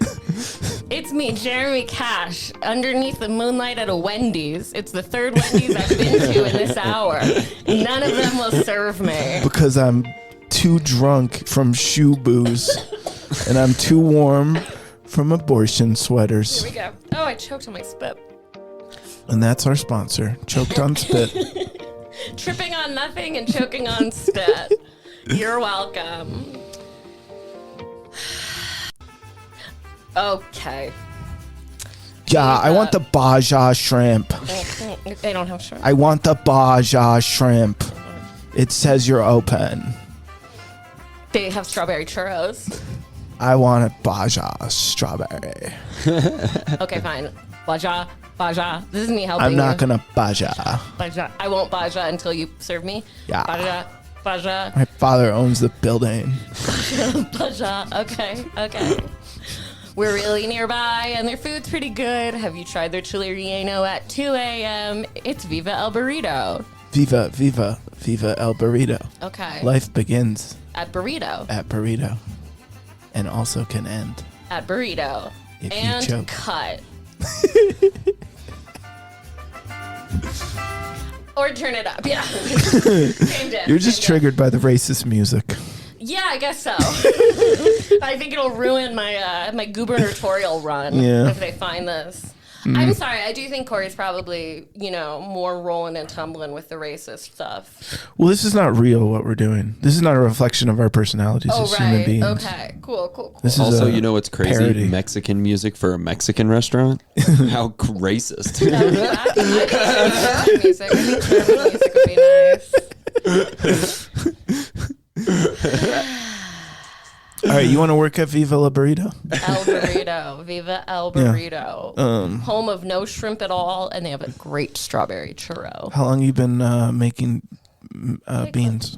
It's me, Jeremy Cash, underneath the moonlight at a Wendy's. It's the third Wendy's I've been to in this hour. None of them will serve me. Because I'm too drunk from shoe booze, and I'm too warm from abortion sweaters. Here we go. Oh, I choked on my spit. And that's our sponsor, Choked on Spit. Tripping on nothing and choking on spit. You're welcome. Okay. Yeah, I want the Baja shrimp. They don't have shrimp. I want the Baja shrimp. It says you're open. They have strawberry churros. I want a Baja strawberry. Okay, fine. Baja. This is me helping you. I'm not gonna Baja. Baja. I won't Baja until you serve me. Yeah. Baja. My father owns the building. Baja. Okay. We're really nearby, and their food's pretty good. Have you tried their chili relleno at 2 a.m.? It's Viva El Burrito. Viva El Burrito. Okay. Life begins At Burrito. at burrito, and also can end. At Burrito. If you And choke. cut. Or turn it up. Yeah. Same diff, You're just same triggered by the racist music. diff. Yeah, I guess so. I think it'll ruin my my gubernatorial run Yeah. if they find this. I'm sorry. I do think Corey's probably, more rolling and tumbling with the racist stuff. Well, this is not real what we're doing. This is not a reflection of our personalities Oh, as human right. beings. Okay. Cool. This is Also, a you know what's crazy? parody. Mexican music for a Mexican restaurant? How racist. I think music. I think German music would be nice. All right, you want to work at Viva La Burrito? El Burrito. Viva El Burrito. Home of no shrimp at all, and they have a great strawberry churro. How long you been making beans?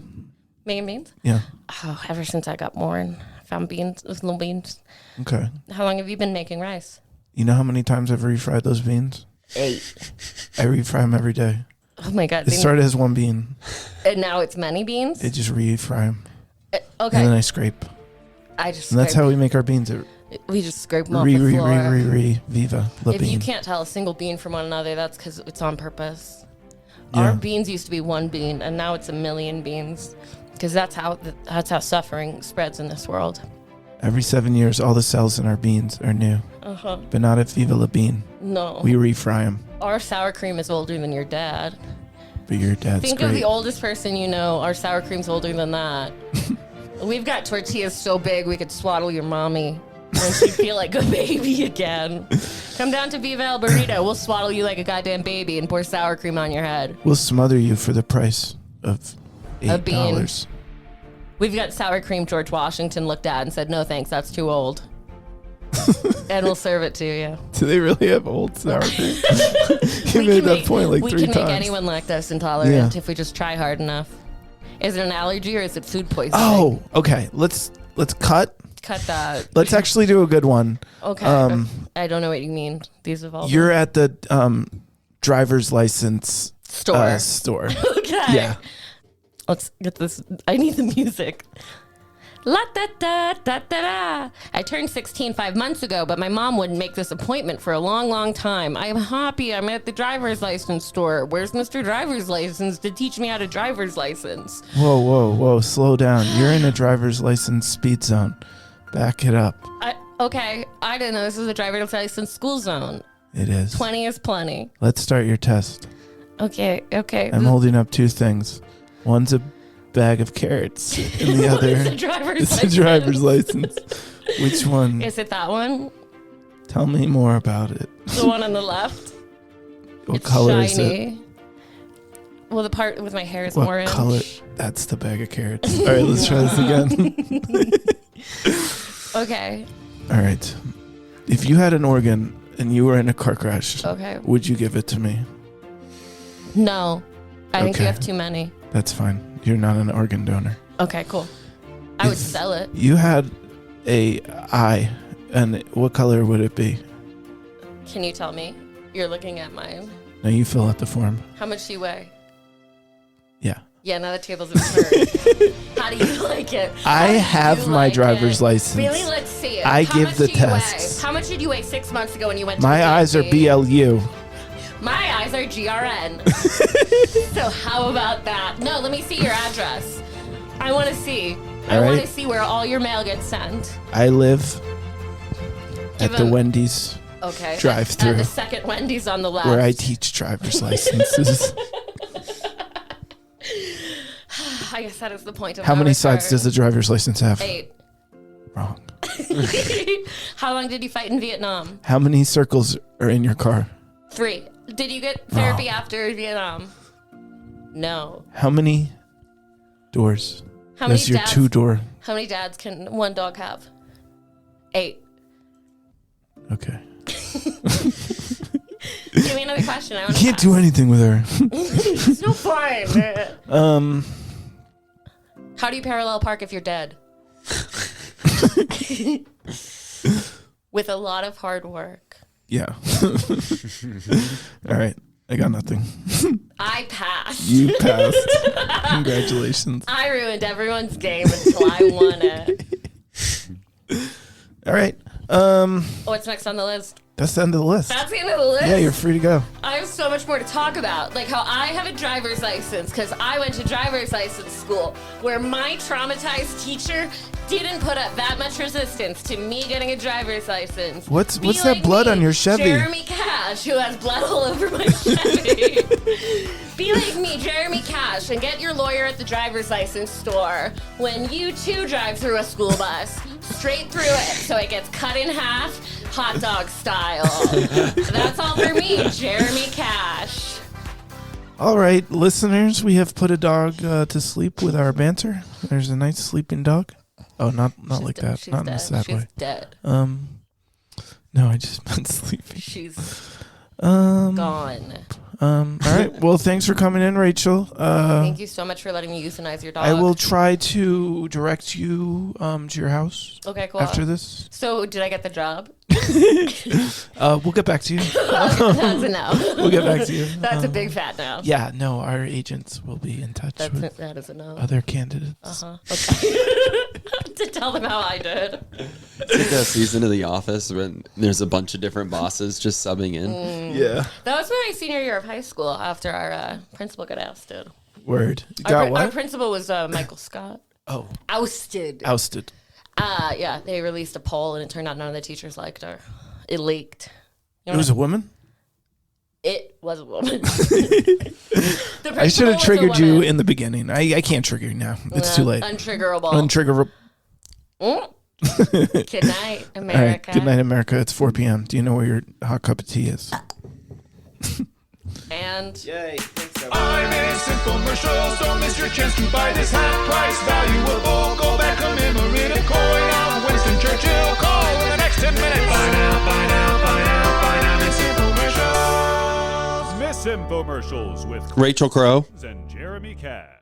Making beans? Yeah. Oh, ever since I got born. Found beans, little beans. Okay. How long have you been making rice? You know how many times I've refried those beans? 8. I refry them every day. Oh my God. It started as one bean. And now it's many beans? It just refry them. Okay. And then I scrape. I just And that's scrape- how we make our beans. we just scrape them off the floor. Viva La If you Bean. can't tell a single bean from one another, that's because it's on purpose. Yeah. Our beans used to be one bean, and now it's a million beans, because that's how suffering spreads in this world. Every 7 years, all the cells in our beans are new. But not at Viva La Bean. No. We refry them. Our sour cream is older than your dad. But your dad's Think great. of the oldest person you know. Our sour cream's older than that. We've got tortillas so big we could swaddle your mommy when she'd feel like a baby again. Come down to Viva El Burrito. We'll swaddle you like a goddamn baby and pour sour cream on your head. We'll smother you for the price of A bean. $8. We've got sour cream George Washington looked at and said, no thanks, that's too old. And we'll serve it to you. Do they really have old sour cream? You made that point like 3 times. We can make anyone lactose intolerant Yeah. if we just try hard enough. Is it an allergy or is it food poisoning? Oh, okay. Let's cut. Cut that. Let's actually do a good one. Okay. I don't know what you mean. These have all been- You're at the driver's license Store. store. Okay. Yeah. Let's get this. I need the music. La da da da da da. I turned 16 5 months ago, but my mom wouldn't make this appointment for a long, long time. I'm happy. I'm at the driver's license store. Where's Mr. Driver's License to teach me how to driver's license? Whoa. Slow down. You're in a driver's license speed zone. Back it up. Okay, I didn't know this was a driver's license school zone. It is. 20 is plenty. Let's start your test. Okay. I'm holding up 2 things. One's a bag of carrots, and the other It's a driver's is a license. driver's license. Which one? Is it that one? Tell me more about it. The one on the left. What It's color shiny. is it? Well, the part with my hair is What orange. color? That's the bag of carrots. All right, let's try this again. Okay. All right. If you had an organ and you were in a car crash, Okay. would you give it to me? No. I think Okay. you have too many. That's fine. You're not an organ donor. Okay, cool. I would If sell it. You had a eye, and what color would it be? Can you tell me? You're looking at mine. Now you fill out the form. How much do you weigh? Yeah. Yeah, now the tables have turned. How do you like it? I How do have you my like driver's it? license. Really? Let's see it. I How give much the do you weigh? tests. How much did you weigh 6 months ago when you went to My the eyes are DMV? BLU. My eyes are GRN. So how about that? No, let me see your address. I want to see. I All want right. to see where all your mail gets sent. I live Give at the him- Wendy's Okay. Drive-thru. At the second Wendy's on the left. where I teach driver's licenses. I guess that is the point of How our many sides return. does the driver's license have? 8. Wrong. How long did you fight in Vietnam? How many circles are in your car? 3. Did you get therapy after Vietnam? No. How many doors How many does your dads? 2-door? How many dads can one dog have? 8. Okay. Give me another question. I want Can't do anything with her. It's no fun. How do you parallel park if you're dead? With a lot of hard work. Yeah. All right. I got nothing. I passed. You passed. Congratulations. I ruined everyone's game until I won it. All right. What's next on the list? That's the end of the list. That's the end of the list. Yeah, you're free to go. I have so much more to talk about. Like how I have a driver's license because I went to driver's license school where my traumatized teacher didn't put up that much resistance to me getting a driver's license. What's Be that like blood me, on your Chevy? Jeremy Cash, who has blood all over my Chevy. Be like me, Jeremy Cash, and get your lawyer at the driver's license store when you too drive through a school bus, straight through it so it gets cut in half, hot dog style. That's all for me, Jeremy Cash. All right, listeners, we have put a dog to sleep with our banter. There's a nice sleeping dog. Oh, not like that. She's Not in dead. a sad She's way. dead. No, I just meant sleeping. She's Gone. gone. All right. Well, thanks for coming in, Rachel. Thank you so much for letting me euthanize your dog. I will try to direct you to your house Okay, cool. after this. So, did I get the job? We'll get back to you. That's a no. We'll get back to you. That's a big fat no. Yeah, no, our agents will be in touch with That is a no. other candidates. Okay. To tell them how I did. It's like a season of The Office when there's a bunch of different bosses just subbing in. Yeah. That was my senior year of high school after our principal got ousted. Word. You Our, got our what? principal was Michael Scott. Oh, Ousted. ousted. Yeah, they released a poll and it turned out none of the teachers liked her. It leaked. It was a woman? It was a woman. I should have triggered you in the beginning. I can't trigger you now. It's too late. Untriggerable. Untriggerable. Good night, All America. right. Good night, America. It's 4 p.m. Do you know where your hot cup of tea is? And Yay. Thanks, I'm Misinfomercials. Don't miss your chance to buy this half price valuable. Go back, commemorate a coin of Winston Churchill. Call in the next 10 minutes. Buy now, buy now, buy now, buy now. Misinfomercials. Misinfomercials with Rachel Crowe. and Jeremy Cash.